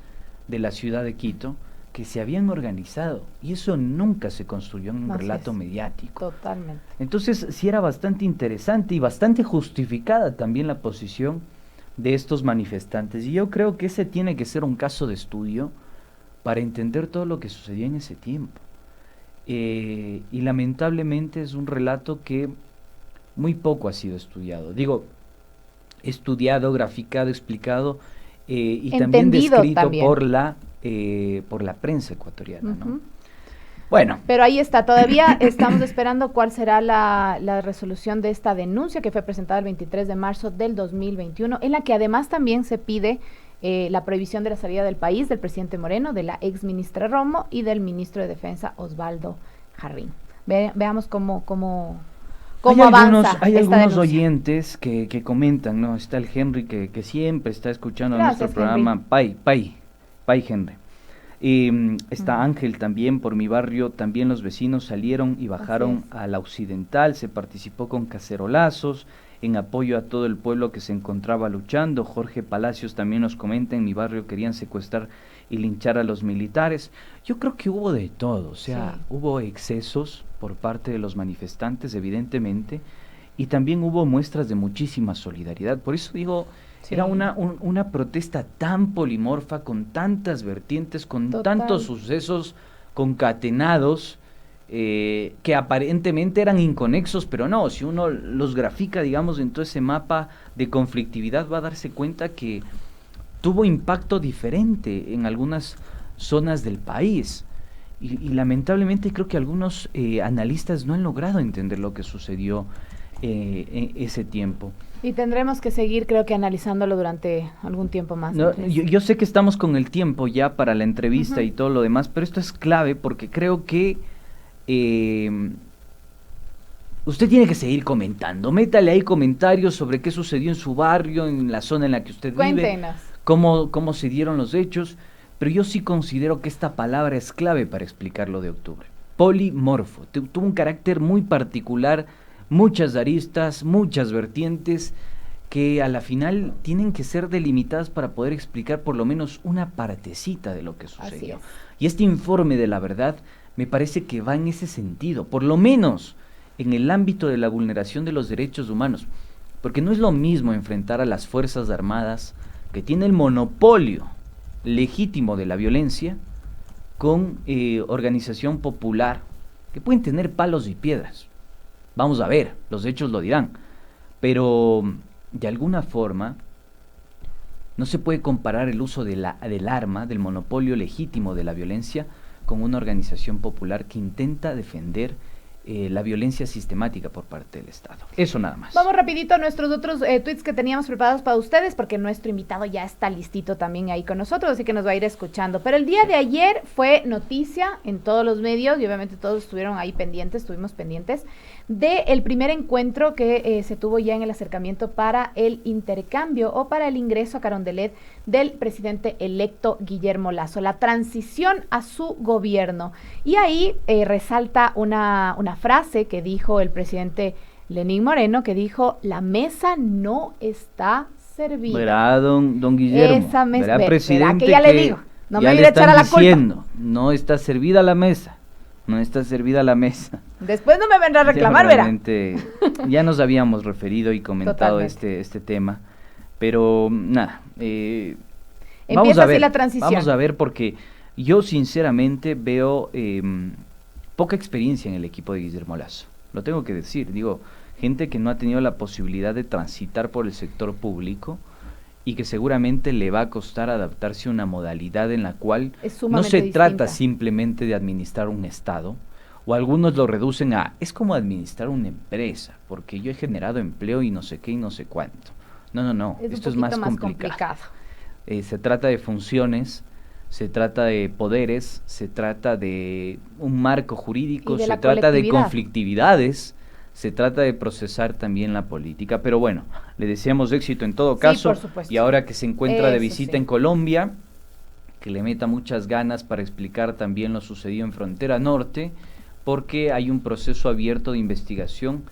C: de la ciudad de Quito, que se habían organizado, y eso nunca se construyó en un relato mediático.
D: Totalmente.
C: Entonces sí era bastante interesante y bastante justificada también la posición de estos manifestantes, y yo creo que ese tiene que ser un caso de estudio para entender todo lo que sucedió en ese tiempo. Y lamentablemente es un relato que muy poco ha sido estudiado. Digo, estudiado, graficado, explicado, y también descrito por la prensa ecuatoriana, ¿no? Bueno.
D: Pero ahí está, todavía estamos esperando cuál será la resolución de esta denuncia que fue presentada el 23 de marzo del 2021, en la que además también se pide la prohibición de la salida del país del presidente Moreno, de la ex ministra Romo y del ministro de Defensa Osvaldo Jarrín. Veamos cómo avanza.
C: Hay
D: esta
C: algunos
D: denuncia.
C: Oyentes que comentan, ¿no? Está el Henry que siempre está escuchando nuestro programa, Pai Henry. Está Ángel también, por mi barrio, también los vecinos salieron y bajaron a la Occidental, se participó con cacerolazos, en apoyo a todo el pueblo que se encontraba luchando. Jorge Palacios también nos comenta, en mi barrio querían secuestrar y linchar a los militares. Yo creo que hubo de todo, o sea, hubo excesos por parte de los manifestantes, evidentemente, y también hubo muestras de muchísima solidaridad. Por eso digo, era una protesta tan polimorfa, con tantas vertientes, con tantos sucesos concatenados, que aparentemente eran inconexos, pero no, si uno los grafica, digamos, en todo ese mapa de conflictividad, va a darse cuenta que tuvo impacto diferente en algunas zonas del país. Y lamentablemente creo que algunos analistas no han logrado entender lo que sucedió en ese tiempo.
D: Y tendremos que seguir, creo que, analizándolo durante algún tiempo más.
C: No, yo sé que estamos con el tiempo ya para la entrevista y todo lo demás, pero esto es clave porque creo que usted tiene que seguir comentando. Métale ahí comentarios sobre qué sucedió en su barrio, en la zona en la que usted vive, cómo se dieron los hechos, pero yo sí considero que esta palabra es clave para explicar lo de octubre. Polimorfo, tuvo un carácter muy particular, muchas aristas, muchas vertientes que a la final tienen que ser delimitadas para poder explicar por lo menos una partecita de lo que sucedió. Y este informe de la verdad me parece que va en ese sentido, por lo menos en el ámbito de la vulneración de los derechos humanos, porque no es lo mismo enfrentar a las Fuerzas Armadas, que tiene el monopolio legítimo de la violencia, con organización popular, que pueden tener palos y piedras. Vamos a ver, los hechos lo dirán, pero de alguna forma no se puede comparar el uso del arma, del monopolio legítimo de la violencia, con una organización popular que intenta defender la violencia sistemática por parte del Estado. Eso nada más.
D: Vamos rapidito a nuestros otros tweets que teníamos preparados para ustedes, porque nuestro invitado ya está listito también ahí con nosotros, así que nos va a ir escuchando. Pero el día de ayer fue noticia en todos los medios, y obviamente todos estuvieron ahí estuvimos pendientes, del primer encuentro que se tuvo ya en el acercamiento para el intercambio o para el ingreso a Carondelet del presidente electo Guillermo Lasso, la transición a su gobierno. Y ahí resalta una frase que dijo el presidente Lenín Moreno, que dijo: la mesa no está servida.
C: Verá, don Guillermo,
D: esa mesa,
C: verá, presidente,
D: que ya le digo, no me voy a echar a la culpa.
C: No está servida la mesa. No está servida la mesa.
D: Después no me vendrá a reclamar, verá.
C: Ya nos habíamos referido y comentado este tema, pero nada. Vamos a ver, la transición. Vamos a ver, porque yo sinceramente veo poca experiencia en el equipo de Guillermo Lasso. Lo tengo que decir, digo, gente que no ha tenido la posibilidad de transitar por el sector público y que seguramente le va a costar adaptarse a una modalidad en la cual no se trata simplemente de administrar un Estado, o algunos lo reducen a, es como administrar una empresa, porque yo he generado empleo y no sé qué y no sé cuánto. No, esto es más complicado. Se trata de funciones se trata de poderes, se trata de un marco jurídico,
D: Y de
C: se
D: la
C: trata de
D: colectividad.
C: conflictividades, se trata de procesar también la política. Pero bueno, le deseamos éxito en todo
D: Sí,
C: caso.
D: por supuesto.
C: Y ahora que se encuentra de
D: Eso
C: visita
D: sí.
C: en Colombia, que le meta muchas ganas para explicar también lo sucedido en Frontera Norte, porque hay un proceso abierto de investigación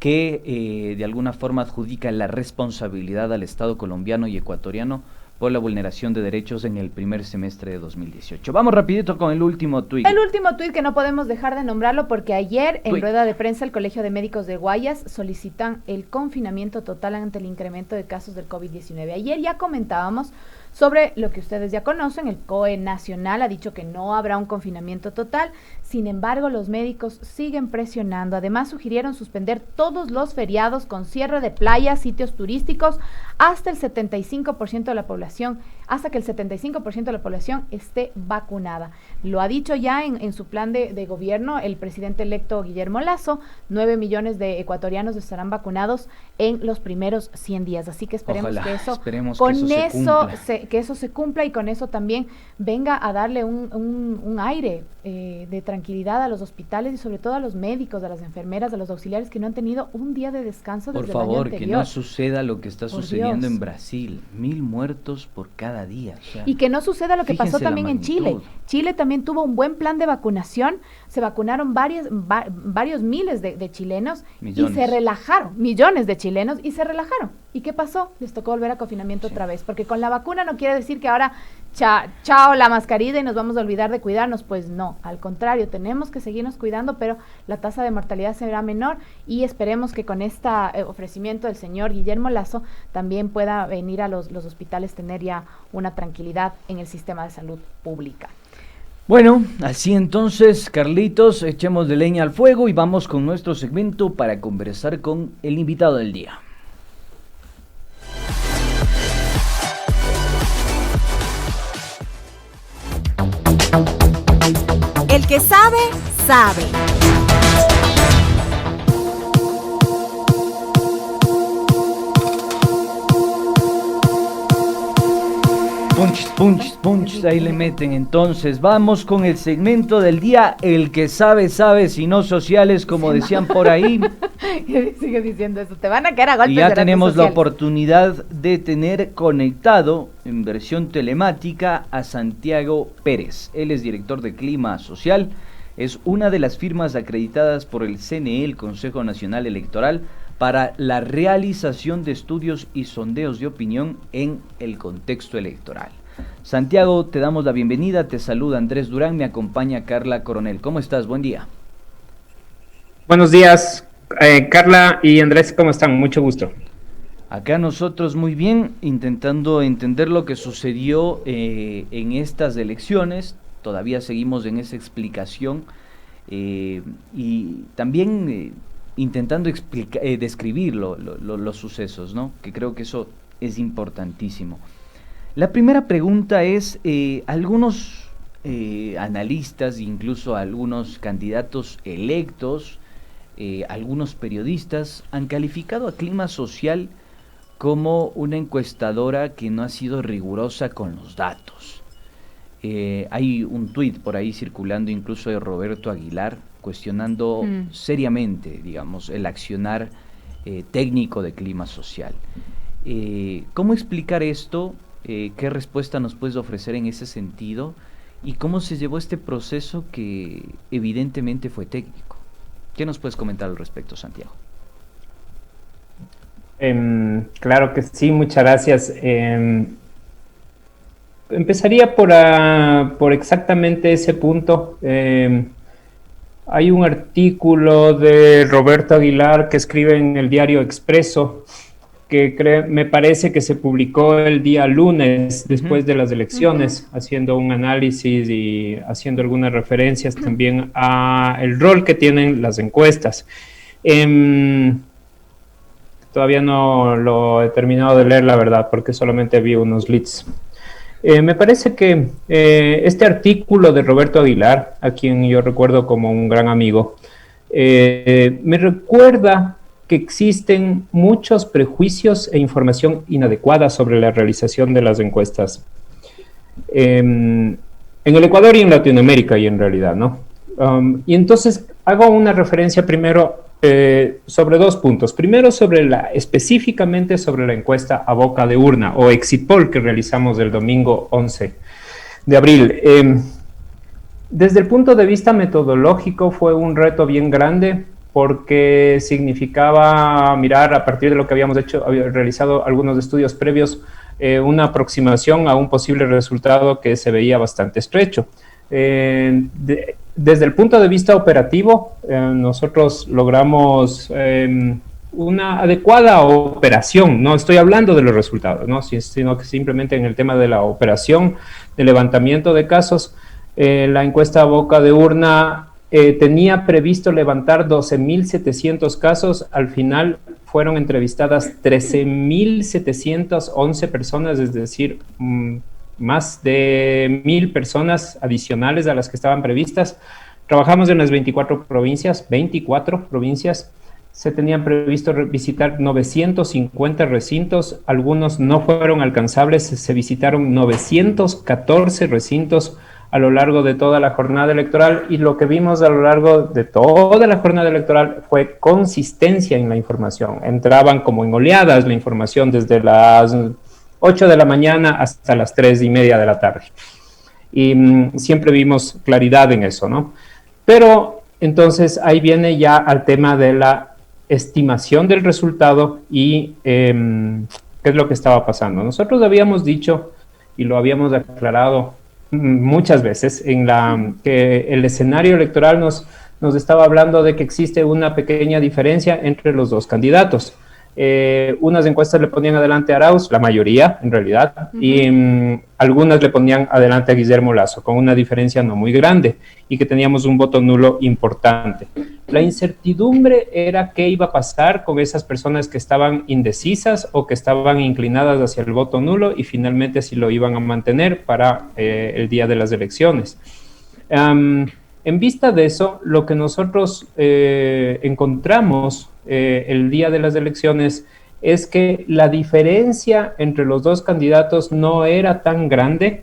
C: que de alguna forma adjudica la responsabilidad al Estado colombiano y ecuatoriano por la vulneración de derechos en el primer semestre de 2018. Vamos rapidito con el último tuit.
D: El último tuit que no podemos dejar de nombrarlo porque ayer en
C: Tuit.
D: rueda de prensa el Colegio de Médicos de Guayas solicitan el confinamiento total ante el incremento de casos del COVID-19. Ayer ya comentábamos sobre lo que ustedes ya conocen, el COE nacional ha dicho que no habrá un confinamiento total, sin embargo los médicos siguen presionando, además sugirieron suspender todos los feriados con cierre de playas, sitios turísticos, hasta el 75% de la población, hasta que el 75% de la población esté vacunada. Lo ha dicho ya en su plan de gobierno el presidente electo Guillermo Lasso, 9 millones de ecuatorianos estarán vacunados en los primeros 100 días, así que esperemos
C: Ojalá,
D: que eso,
C: esperemos
D: con
C: que eso
D: que eso se cumpla y con eso también venga a darle un aire de tranquilidad a los hospitales y sobre todo a los médicos, a las enfermeras, a los auxiliares que no han tenido un día de descanso
C: Por
D: desde el año
C: favor, que
D: anterior.
C: no suceda lo que está
D: Por
C: sucediendo
D: Dios.
C: en Brasil. 1000 muertos por cada día. O sea,
D: Y que no suceda lo que pasó
C: fíjense la
D: también en Chile.
C: magnitud.
D: Chile también tuvo un buen plan de vacunación, se vacunaron varios miles de chilenos
C: Millones.
D: y se relajaron, millones de chilenos y se relajaron. ¿Y qué pasó? Les tocó volver a confinamiento otra vez, porque con la vacuna no quiere decir que ahora chao la mascarilla y nos vamos a olvidar de cuidarnos, pues no, al contrario, tenemos que seguirnos cuidando, pero la tasa de mortalidad será menor y esperemos que con este ofrecimiento del señor Guillermo Lasso también pueda venir a los hospitales tener ya una tranquilidad en el sistema de salud pública.
C: Bueno, así entonces, Carlitos, echemos de leña al fuego y vamos con nuestro segmento para conversar con el invitado del día.
B: El que sabe, sabe.
C: Punch, ahí le meten. Entonces, vamos con el segmento del día, el que sabe, sabe, si no sociales, como decían por ahí.
D: Sigue diciendo eso, te van a caer a golpes
C: Y ya
D: de redes
C: tenemos la
D: sociales.
C: oportunidad de tener conectado en versión telemática a Santiago Pérez. Él es director de Clima Social, es una de las firmas acreditadas por el CNE, el Consejo Nacional Electoral, para la realización de estudios y sondeos de opinión en el contexto electoral. Santiago, te damos la bienvenida, te saluda Andrés Durán, me acompaña Carla Coronel. ¿Cómo estás? Buen día.
A: Buenos días, Carla y Andrés, ¿cómo están? Mucho gusto.
C: Acá nosotros muy bien, intentando entender lo que sucedió en estas elecciones, todavía seguimos en esa explicación y también intentando describir los sucesos, ¿no? Que creo que eso es importantísimo. La primera pregunta es, algunos analistas, incluso algunos candidatos electos, algunos periodistas han calificado a Clima Social como una encuestadora que no ha sido rigurosa con los datos. Hay un tuit por ahí circulando incluso de Roberto Aguilar cuestionando seriamente, digamos, el accionar técnico de Clima Social. ¿Cómo explicar esto? ¿Qué respuesta nos puedes ofrecer en ese sentido? ¿Y cómo se llevó este proceso que evidentemente fue técnico? ¿Qué nos puedes comentar al respecto, Santiago?
A: Claro que sí, muchas gracias. Empezaría por exactamente ese punto. Hay un artículo de Roberto Aguilar que escribe en el diario Expreso, que me parece que se publicó el día lunes después de las elecciones, haciendo un análisis y haciendo algunas referencias también a el rol que tienen las encuestas. Todavía no lo he terminado de leer, la verdad, porque solamente vi unos leads. Me parece que este artículo de Roberto Aguilar, a quien yo recuerdo como un gran amigo, me recuerda que existen muchos prejuicios e información inadecuada sobre la realización de las encuestas. en el Ecuador y en Latinoamérica y en realidad, ¿no? Y entonces hago una referencia primero sobre dos puntos. Primero, específicamente sobre la encuesta a boca de urna o exit poll que realizamos el domingo 11 de abril. Desde el punto de vista metodológico fue un reto bien grande porque significaba mirar a partir de lo que habíamos realizado algunos estudios previos, una aproximación a un posible resultado que se veía bastante estrecho. Desde el punto de vista operativo, nosotros logramos una adecuada operación. No estoy hablando de los resultados, ¿no? Sino que simplemente en el tema de la operación, de levantamiento de casos, la encuesta a boca de urna tenía previsto levantar 12.700 casos. Al final fueron entrevistadas 13.711 personas, es decir, más de 1.000 personas adicionales a las que estaban previstas. Trabajamos en las 24 provincias. Se tenían previsto visitar 950 recintos, algunos no fueron alcanzables, se visitaron 914 recintos a lo largo de toda la jornada electoral, y lo que vimos a lo largo de toda la jornada electoral fue consistencia en la información. Entraban como en oleadas la información desde las 8 de la mañana hasta las 3:30 de la tarde. Y siempre vimos claridad en eso, ¿no? Pero entonces ahí viene ya al tema de la estimación del resultado y qué es lo que estaba pasando. Nosotros habíamos dicho y lo habíamos aclarado muchas veces que el escenario electoral nos estaba hablando de que existe una pequeña diferencia entre los dos candidatos. Unas encuestas le ponían adelante a Arauz, la mayoría en realidad, y algunas le ponían adelante a Guillermo Lasso, con una diferencia no muy grande, y que teníamos un voto nulo importante. La incertidumbre era qué iba a pasar con esas personas que estaban indecisas o que estaban inclinadas hacia el voto nulo, y finalmente si lo iban a mantener para el día de las elecciones. En vista de eso, lo que nosotros encontramos el día de las elecciones es que la diferencia entre los dos candidatos no era tan grande,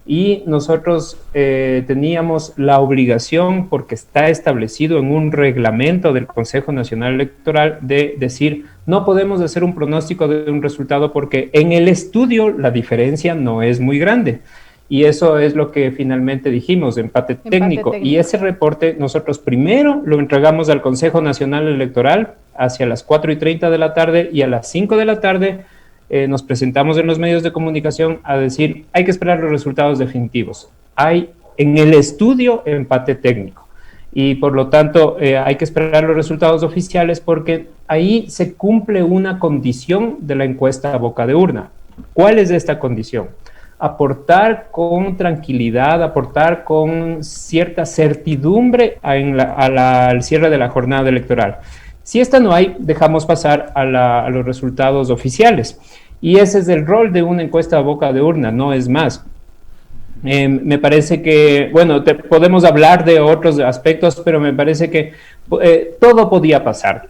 A: y nosotros teníamos la obligación, porque está establecido en un reglamento del Consejo Nacional Electoral, de decir, no podemos hacer un pronóstico de un resultado porque en el estudio la diferencia no es muy grande. Y eso es lo que finalmente dijimos, empate técnico. Y ese reporte nosotros primero lo entregamos al Consejo Nacional Electoral hacia las 4:30 de la tarde, y a las 5 de la tarde nos presentamos en los medios de comunicación a decir, hay que esperar los resultados definitivos. Hay en el estudio empate técnico, y por lo tanto hay que esperar los resultados oficiales, porque ahí se cumple una condición de la encuesta a boca de urna. ¿Cuál es esta condición? Aportar con tranquilidad, aportar con cierta certidumbre al cierre de la jornada electoral. Si esta no hay, dejamos pasar a los resultados oficiales. Y ese es el rol de una encuesta a boca de urna, no es más. Me parece que, bueno, podemos hablar de otros aspectos, pero me parece que todo podía pasar.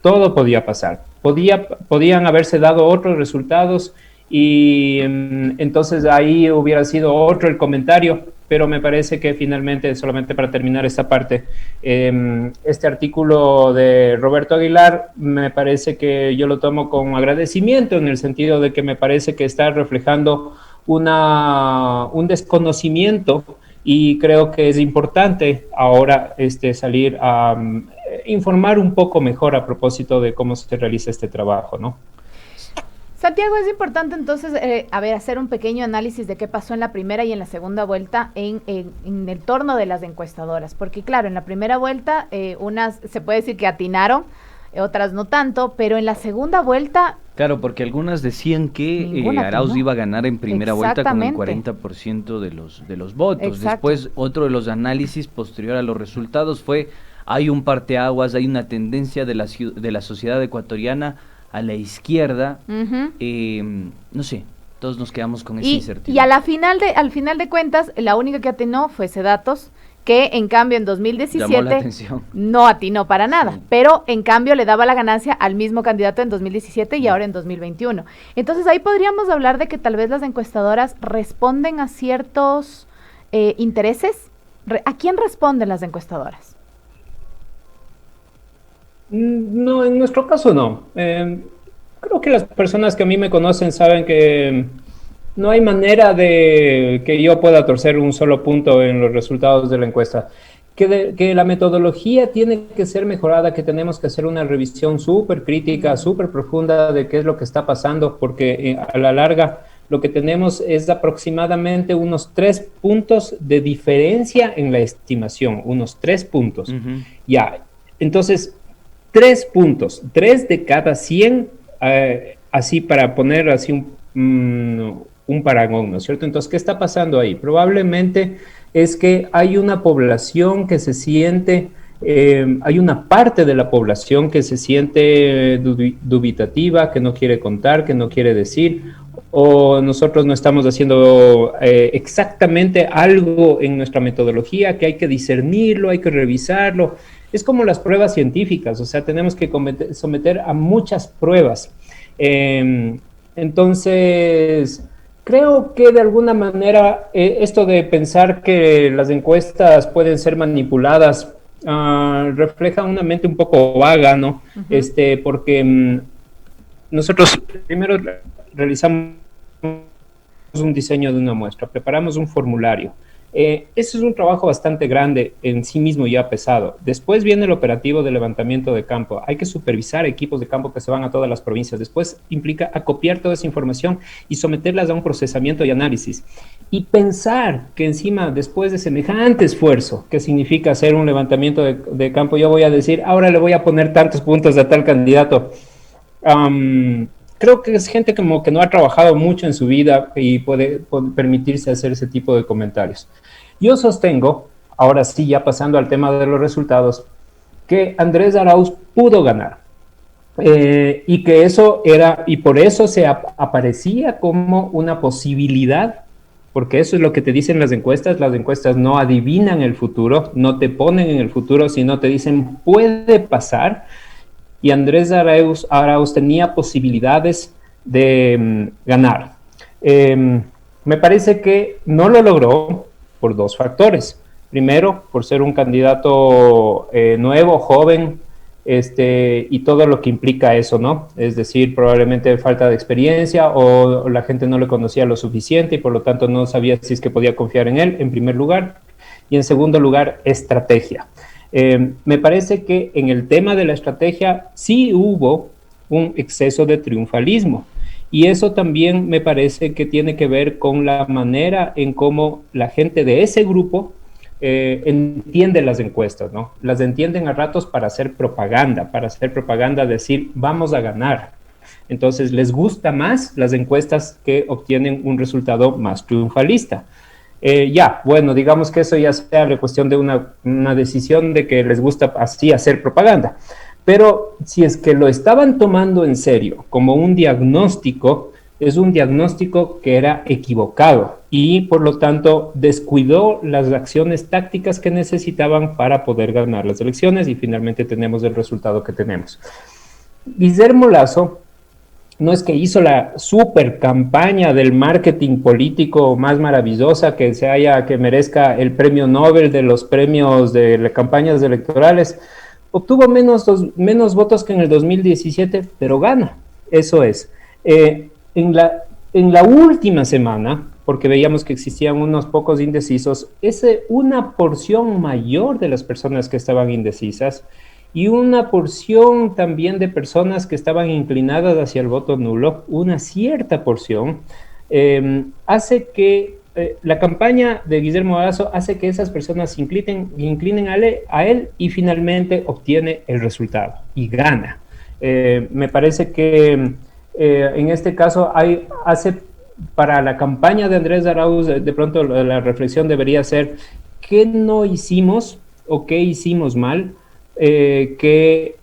A: Podían haberse dado otros resultados, y entonces ahí hubiera sido otro el comentario, pero me parece que finalmente, solamente para terminar esta parte, este artículo de Roberto Aguilar, me parece que yo lo tomo con agradecimiento, en el sentido de que me parece que está reflejando un desconocimiento, y creo que es importante ahora salir a informar un poco mejor a propósito de cómo se realiza este trabajo, ¿no?
D: Santiago, es importante entonces, hacer un pequeño análisis de qué pasó en la primera y en la segunda vuelta en el torno de las encuestadoras, porque claro, en la primera vuelta unas se puede decir que atinaron, otras no tanto, pero en la segunda vuelta...
C: Claro, porque algunas decían que Arauz iba a ganar en primera vuelta con el 40% de los votos. Exacto. Después, otro de los análisis posterior a los resultados fue, hay un parteaguas, hay una tendencia de la sociedad ecuatoriana a la izquierda, no sé, todos nos quedamos con esa incertidumbre.
D: Y al final de cuentas, la única que atinó fue Sedatos, que en cambio en
C: Llamó la
D: 2017
C: atención.
D: no atinó para nada,
C: Sí.
D: pero en cambio le daba la ganancia al mismo candidato en 2017 y ahora en 2021. Entonces ahí podríamos hablar de que tal vez las encuestadoras responden a ciertos intereses. ¿A quién responden las encuestadoras?
A: No, en nuestro caso no. Creo que las personas que a mí me conocen saben que no hay manera de que yo pueda torcer un solo punto en los resultados de la encuesta. Que la metodología tiene que ser mejorada, que tenemos que hacer una revisión súper crítica, súper profunda de qué es lo que está pasando, porque a la larga lo que tenemos es aproximadamente unos 3 puntos de diferencia en la estimación, unos 3 puntos. Ya, entonces, 3 puntos, 3 de cada 100, así para poner así un parangón, ¿no es cierto? Entonces, ¿qué está pasando ahí? Probablemente es que hay una población que se siente, hay una parte de la población que se siente dubitativa, que no quiere contar, que no quiere decir, o nosotros no estamos haciendo exactamente algo en nuestra metodología, que hay que discernirlo, hay que revisarlo. Es como las pruebas científicas, o sea, tenemos que someter a muchas pruebas. Entonces, creo que de alguna manera esto de pensar que las encuestas pueden ser manipuladas refleja una mente un poco vaga, ¿no? Porque nosotros primero realizamos un diseño de una muestra, preparamos un formulario. Eso es un trabajo bastante grande en sí mismo, ya pesado. Después viene el operativo de levantamiento de campo. Hay que supervisar equipos de campo que se van a todas las provincias. Después implica acopiar toda esa información y someterlas a un procesamiento y análisis. Y pensar que encima, después de semejante esfuerzo, que significa hacer un levantamiento de campo, yo voy a decir, ahora le voy a poner tantos puntos a tal candidato. Creo que es gente como que no ha trabajado mucho en su vida y puede permitirse hacer ese tipo de comentarios. Yo sostengo, ahora sí, ya pasando al tema de los resultados, que Andrés Arauz pudo ganar. Y que eso era, y por eso se aparecía como una posibilidad, porque eso es lo que te dicen las encuestas no adivinan el futuro, no te ponen en el futuro, sino te dicen puede pasar. Y Andrés Arauz tenía posibilidades de ganar. Me parece que no lo logró por 2 factores. Primero, por ser un candidato nuevo, joven, y todo lo que implica eso, ¿no? Es decir, probablemente falta de experiencia o la gente no le conocía lo suficiente y por lo tanto no sabía si es que podía confiar en él, en primer lugar. Y en segundo lugar, estrategia. Me parece que en el tema de la estrategia sí hubo un exceso de triunfalismo y eso también me parece que tiene que ver con la manera en cómo la gente de ese grupo entiende las encuestas, ¿no? Las entienden a ratos para hacer propaganda, decir vamos a ganar. Entonces les gusta más las encuestas que obtienen un resultado más triunfalista. Bueno, digamos que eso ya sea la cuestión de una decisión de que les gusta así hacer propaganda. Pero si es que lo estaban tomando en serio como un diagnóstico, es un diagnóstico que era equivocado y por lo tanto descuidó las acciones tácticas que necesitaban para poder ganar las elecciones y finalmente tenemos el resultado que tenemos. Guillermo Lasso no es que hizo la super campaña del marketing político más maravillosa que merezca el premio Nobel de los premios de las campañas electorales. Obtuvo menos votos que en el 2017, pero gana. Eso es. En la última semana, porque veíamos que existían unos pocos indecisos, una porción mayor de las personas que estaban indecisas y una porción también de personas que estaban inclinadas hacia el voto nulo, una cierta porción, hace que la campaña de Guillermo Lasso hace que esas personas se inclinen a él y finalmente obtiene el resultado y gana. Me parece que en este caso hace para la campaña de Andrés Arauz, de pronto la reflexión debería ser ¿qué no hicimos o qué hicimos mal? Que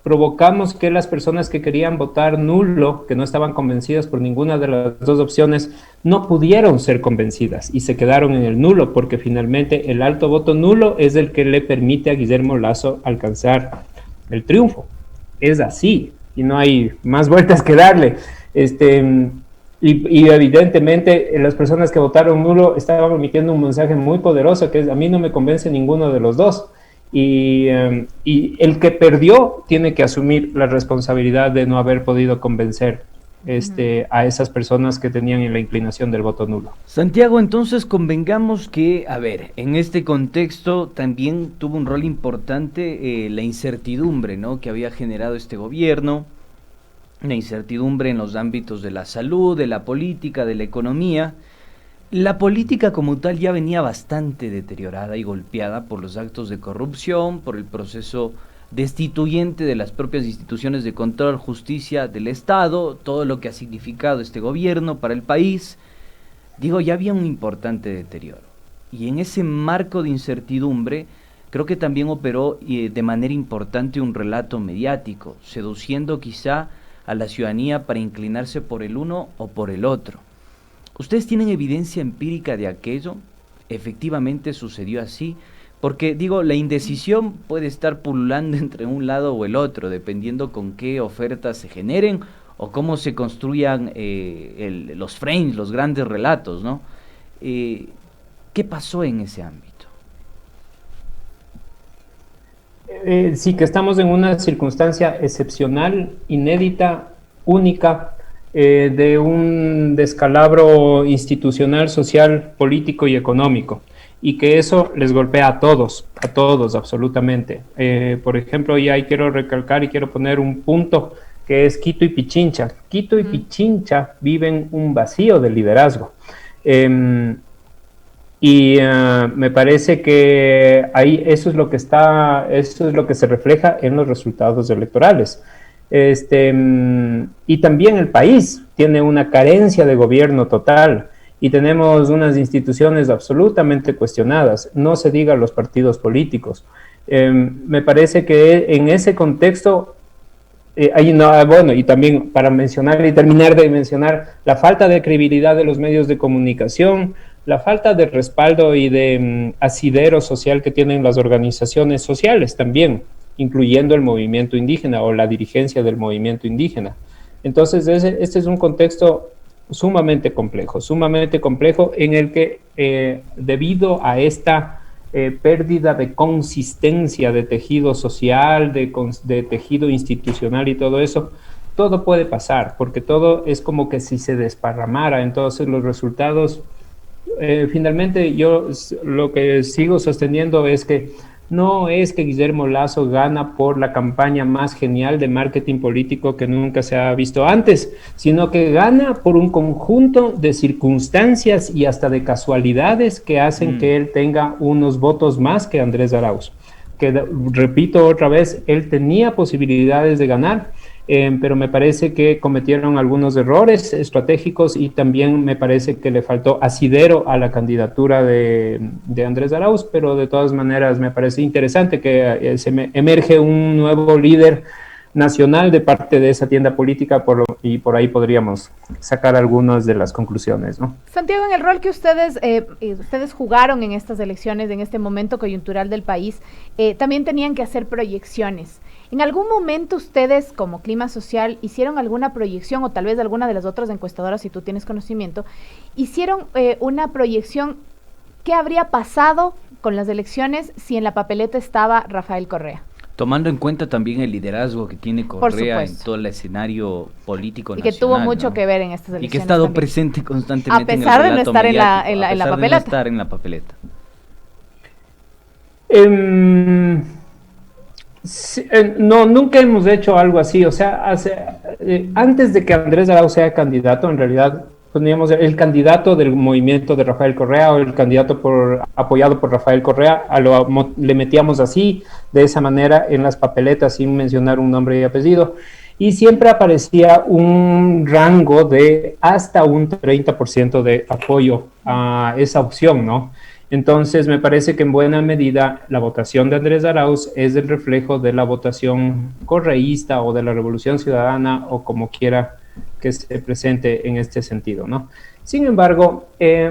A: provocamos que las personas que querían votar nulo, que no estaban convencidas por ninguna de las dos opciones, no pudieron ser convencidas y se quedaron en el nulo, porque finalmente el alto voto nulo es el que le permite a Guillermo Lasso alcanzar el triunfo. Es así, y no hay más vueltas que darle. Y evidentemente las personas que votaron nulo estaban emitiendo un mensaje muy poderoso, que es: a mí no me convence ninguno de los dos. Y el que perdió tiene que asumir la responsabilidad de no haber podido convencer a esas personas que tenían la inclinación del voto nulo.
C: Santiago, entonces convengamos que, a ver, en este contexto también tuvo un rol importante la incertidumbre, ¿no?, que había generado este gobierno, la incertidumbre en los ámbitos de la salud, de la política, de la economía. La política como tal ya venía bastante deteriorada y golpeada por los actos de corrupción, por el proceso destituyente de las propias instituciones de control, justicia del Estado, todo lo que ha significado este gobierno para el país. Digo, ya había un importante deterioro. Y en ese marco de incertidumbre, creo que también operó de manera importante un relato mediático, seduciendo quizá a la ciudadanía para inclinarse por el uno o por el otro. ¿Ustedes tienen evidencia empírica de aquello? ¿Efectivamente sucedió así? Porque, digo, la indecisión puede estar pululando entre un lado o el otro, dependiendo con qué ofertas se generen o cómo se construyan los frames, los grandes relatos, ¿no? ¿Qué pasó en ese ámbito?
A: Sí, que estamos en una circunstancia excepcional, inédita, única, de un descalabro institucional, social, político y económico, y que eso les golpea a todos absolutamente. Por ejemplo, y ahí quiero recalcar y quiero poner un punto, que es Quito y Pichincha. Quito y Pichincha viven un vacío de liderazgo. Me parece que ahí eso es lo que se refleja en los resultados electorales. Y también el país tiene una carencia de gobierno total y tenemos unas instituciones absolutamente cuestionadas, no se diga los partidos políticos. Me parece que en ese contexto, y también para mencionar y terminar de mencionar la falta de credibilidad de los medios de comunicación, la falta de respaldo y de asidero social que tienen las organizaciones sociales también, incluyendo el movimiento indígena o la dirigencia del movimiento indígena. Entonces, este es un contexto sumamente complejo en el que debido a esta pérdida de consistencia de tejido social, de tejido institucional y todo eso, todo puede pasar, porque todo es como que si se desparramara. Entonces los resultados, finalmente yo lo que sigo sosteniendo es que no es que Guillermo Lasso gana por la campaña más genial de marketing político que nunca se ha visto antes, sino que gana por un conjunto de circunstancias y hasta de casualidades que hacen que él tenga unos votos más que Andrés Arauz. Que, repito otra vez, él tenía posibilidades de ganar, pero me parece que cometieron algunos errores estratégicos y también me parece que le faltó asidero a la candidatura de Andrés Arauz, pero de todas maneras me parece interesante que emerge un nuevo líder nacional de parte de esa tienda política y por ahí podríamos sacar algunas de las conclusiones, ¿no?
D: Santiago, en el rol que ustedes jugaron en estas elecciones, en este momento coyuntural del país, también tenían que hacer proyecciones. ¿En algún momento ustedes, como Clima Social, hicieron alguna proyección, o tal vez alguna de las otras encuestadoras, si tú tienes conocimiento, hicieron una proyección qué habría pasado con las elecciones si en la papeleta estaba Rafael Correa?
C: Tomando en cuenta también el liderazgo que tiene Correa en todo el escenario político nacional.
D: Y que tuvo mucho que ver en estas elecciones.
C: Y que ha estado
D: también
C: presente constantemente.
D: A pesar de no estar en la papeleta.
C: No estar en la papeleta.
A: No, nunca hemos hecho algo así. O sea, antes de que Andrés Arauz sea candidato, en realidad poníamos el candidato del movimiento de Rafael Correa o el candidato apoyado por Rafael Correa, le metíamos así, de esa manera, en las papeletas sin mencionar un nombre y apellido. Y siempre aparecía un rango de hasta un 30% de apoyo a esa opción, ¿no? Entonces, me parece que en buena medida la votación de Andrés Arauz es el reflejo de la votación correísta o de la Revolución Ciudadana o como quiera que se presente en este sentido, ¿no? Sin embargo,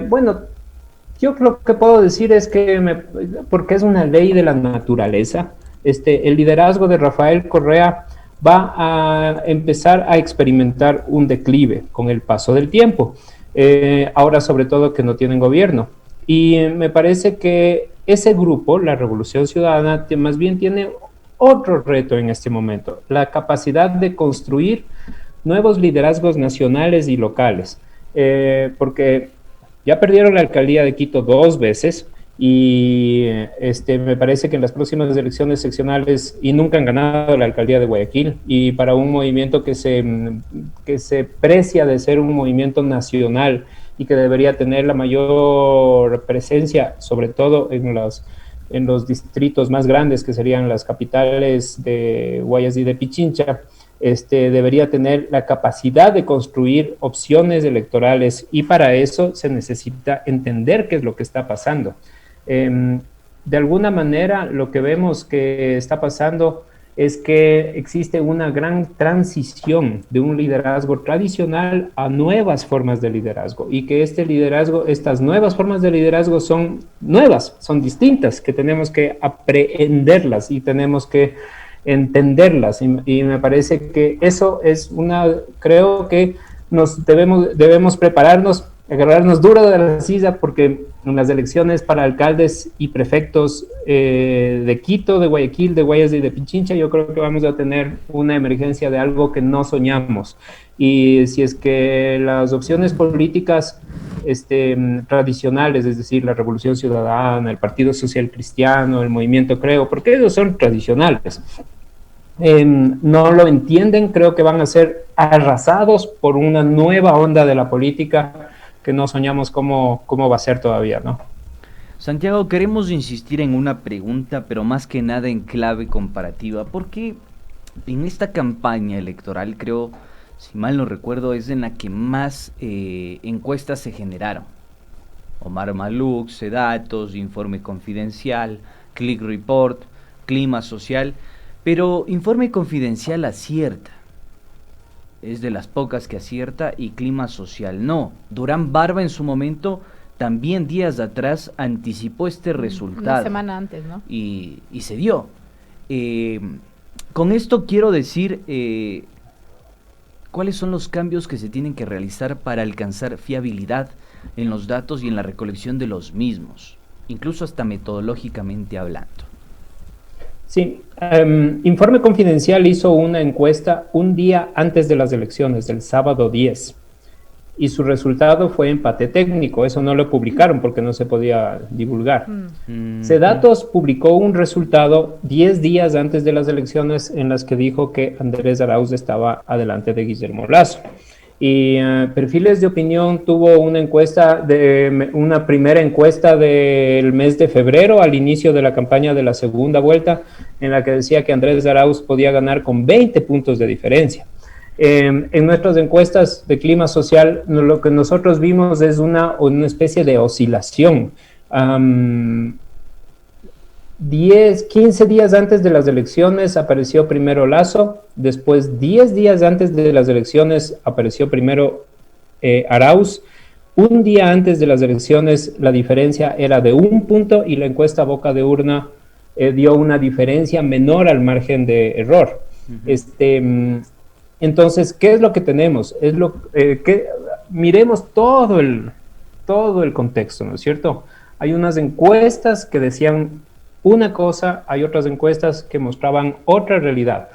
A: bueno, yo lo que puedo decir es que, porque es una ley de la naturaleza, el liderazgo de Rafael Correa va a empezar a experimentar un declive con el paso del tiempo. Ahora, sobre todo, que no tienen gobierno. Y me parece que ese grupo, la Revolución Ciudadana, más bien tiene otro reto en este momento, la capacidad de construir nuevos liderazgos nacionales y locales, porque ya perdieron la alcaldía de Quito 2 veces y me parece que en las próximas elecciones seccionales y nunca han ganado la alcaldía de Guayaquil, y para un movimiento que se precia de ser un movimiento nacional y que debería tener la mayor presencia, sobre todo en los distritos más grandes, que serían las capitales de Guayas y de Pichincha, debería tener la capacidad de construir opciones electorales, y para eso se necesita entender qué es lo que está pasando. De alguna manera, lo que vemos que está pasando es que existe una gran transición de un liderazgo tradicional a nuevas formas de liderazgo, y que estas nuevas formas de liderazgo son nuevas, son distintas, que tenemos que aprehenderlas y tenemos que entenderlas, y me parece que eso es creo que debemos prepararnos, agarrarnos duro de la silla, porque en las elecciones para alcaldes y prefectos de Quito, de Guayaquil, de Guayas y de Pichincha, yo creo que vamos a tener una emergencia de algo que no soñamos. Y si es que las opciones políticas tradicionales, es decir, la Revolución Ciudadana, el Partido Social Cristiano, el Movimiento Creo, porque ellos son tradicionales, no lo entienden, creo que van a ser arrasados por una nueva onda de la política que no soñamos cómo va a ser todavía, ¿no?
C: Santiago, queremos insistir en una pregunta, pero más que nada en clave comparativa, porque en esta campaña electoral, creo, si mal no recuerdo, es en la que más encuestas se generaron. Omar Maluk, Sedatos, Informe Confidencial, Click Report, Clima Social, pero Informe Confidencial acierta. Es de las pocas que acierta, y Clima Social no. Durán Barba en su momento, también días atrás, anticipó este resultado.
D: Una semana antes, ¿no?
C: Y se dio. Con esto quiero decir cuáles son los cambios que se tienen que realizar para alcanzar fiabilidad en los datos y en la recolección de los mismos, incluso hasta metodológicamente hablando.
A: Sí, Informe Confidencial hizo una encuesta un día antes de las elecciones, del sábado 10, y su resultado fue empate técnico. Eso no lo publicaron porque no se podía divulgar. Sedatos publicó un resultado 10 días antes de las elecciones, en las que dijo que Andrés Arauz estaba adelante de Guillermo Lasso. Y Perfiles de Opinión tuvo una primera encuesta del mes de febrero, al inicio de la campaña de la segunda vuelta, en la que decía que Andrés Arauz podía ganar con 20 puntos de diferencia. En nuestras encuestas de Clima Social, lo que nosotros vimos es una especie de oscilación. 15 días antes de las elecciones apareció primero Lasso, después 10 días antes de las elecciones apareció primero Arauz. Un día antes de las elecciones la diferencia era de 1 punto, y la encuesta boca de urna dio una diferencia menor al margen de error. Entonces, ¿qué es lo que tenemos? Miremos todo el contexto, ¿no es cierto? Hay unas encuestas que decían una cosa, hay otras encuestas que mostraban otra realidad.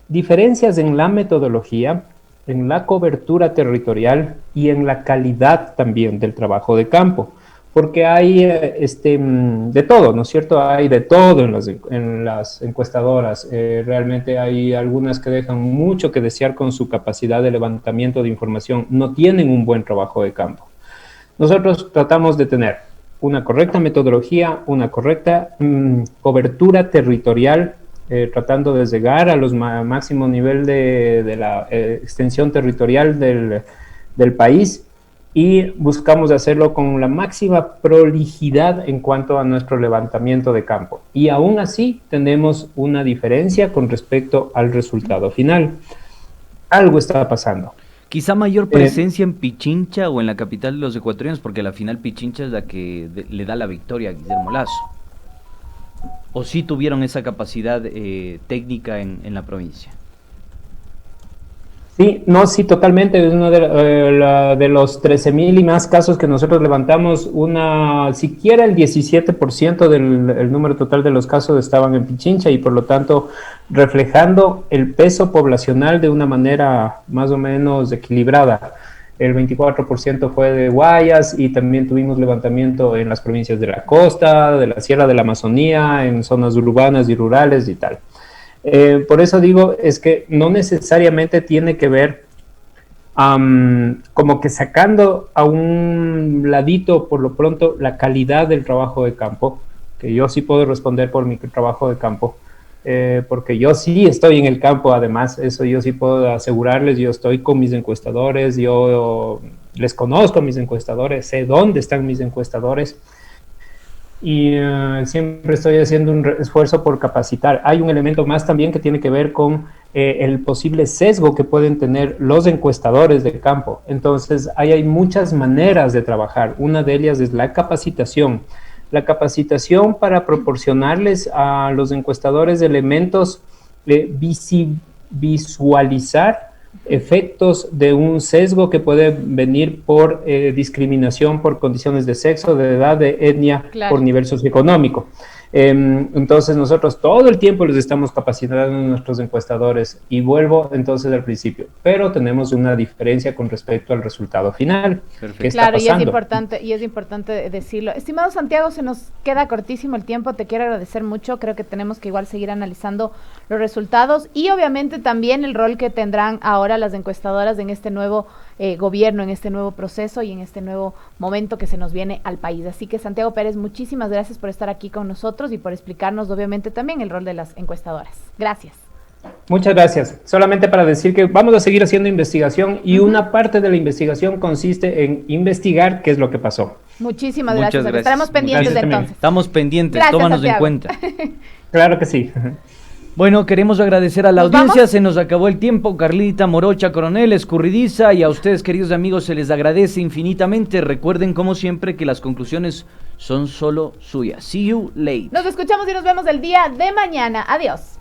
A: Diferencias en la metodología, en la cobertura territorial y en la calidad también del trabajo de campo, porque hay de todo, ¿no es cierto? Hay de todo en las encuestadoras. Realmente hay algunas que dejan mucho que desear con su capacidad de levantamiento de información, no tienen un buen trabajo de campo. Nosotros tratamos de tener una correcta metodología, una correcta cobertura territorial, tratando de llegar a los máximo nivel de la extensión territorial del país, y buscamos hacerlo con la máxima prolijidad en cuanto a nuestro levantamiento de campo. Y aún así tenemos una diferencia con respecto al resultado final. Algo está pasando.
C: Quizá mayor presencia en Pichincha o en la capital de los ecuatorianos, porque la final Pichincha es la que le da la victoria a Guillermo Lasso. ¿O sí tuvieron esa capacidad técnica en la provincia?
A: Sí, no, sí, totalmente. Es uno de los 13,000 y más casos que nosotros levantamos, siquiera el 17% del número total de los casos estaban en Pichincha y por lo tanto reflejando el peso poblacional de una manera más o menos equilibrada. El 24% fue de Guayas y también tuvimos levantamiento en las provincias de la costa, de la Sierra de la Amazonía, en zonas urbanas y rurales y tal. Por eso digo, es que no necesariamente tiene que ver como que sacando a un ladito por lo pronto la calidad del trabajo de campo, que yo sí puedo responder por mi trabajo de campo, porque yo sí estoy en el campo, además, eso yo sí puedo asegurarles, yo estoy con mis encuestadores, yo les conozco a mis encuestadores, sé dónde están mis encuestadores, y siempre estoy haciendo un esfuerzo por capacitar. Hay un elemento más también que tiene que ver con el posible sesgo que pueden tener los encuestadores de campo. Entonces, hay muchas maneras de trabajar. Una de ellas es la capacitación. La capacitación para proporcionarles a los encuestadores elementos visualizar efectos de un sesgo que puede venir por discriminación por condiciones de sexo, de edad, de etnia, claro, por nivel socioeconómico. Entonces nosotros todo el tiempo les estamos capacitando a nuestros encuestadores y vuelvo entonces al principio, pero tenemos una diferencia con respecto al resultado final. ¿Qué está pasando?
D: Y es importante decirlo. Estimado Santiago, se nos queda cortísimo el tiempo, te quiero agradecer mucho, creo que tenemos que igual seguir analizando los resultados y obviamente también el rol que tendrán ahora las encuestadoras en este nuevo gobierno, en este nuevo proceso y en este nuevo momento que se nos viene al país. Así que Santiago Pérez, muchísimas gracias por estar aquí con nosotros y por explicarnos obviamente también el rol de las encuestadoras. Gracias.
A: Muchas gracias. Solamente para decir que vamos a seguir haciendo investigación y una parte de la investigación consiste en investigar qué es lo que pasó.
D: Muchísimas gracias. Estaremos pendientes de entonces.
C: Estamos pendientes,
D: gracias,
C: tómanos
D: Santiago
C: en cuenta.
A: Claro que sí.
C: Bueno, queremos agradecer a la audiencia, se nos acabó el tiempo, Carlita Morocha, Coronel, Escurridiza, y a ustedes, queridos amigos, se les agradece infinitamente. Recuerden, como siempre, que las conclusiones son solo suyas. See you later.
D: Nos escuchamos y nos vemos el día de mañana. Adiós.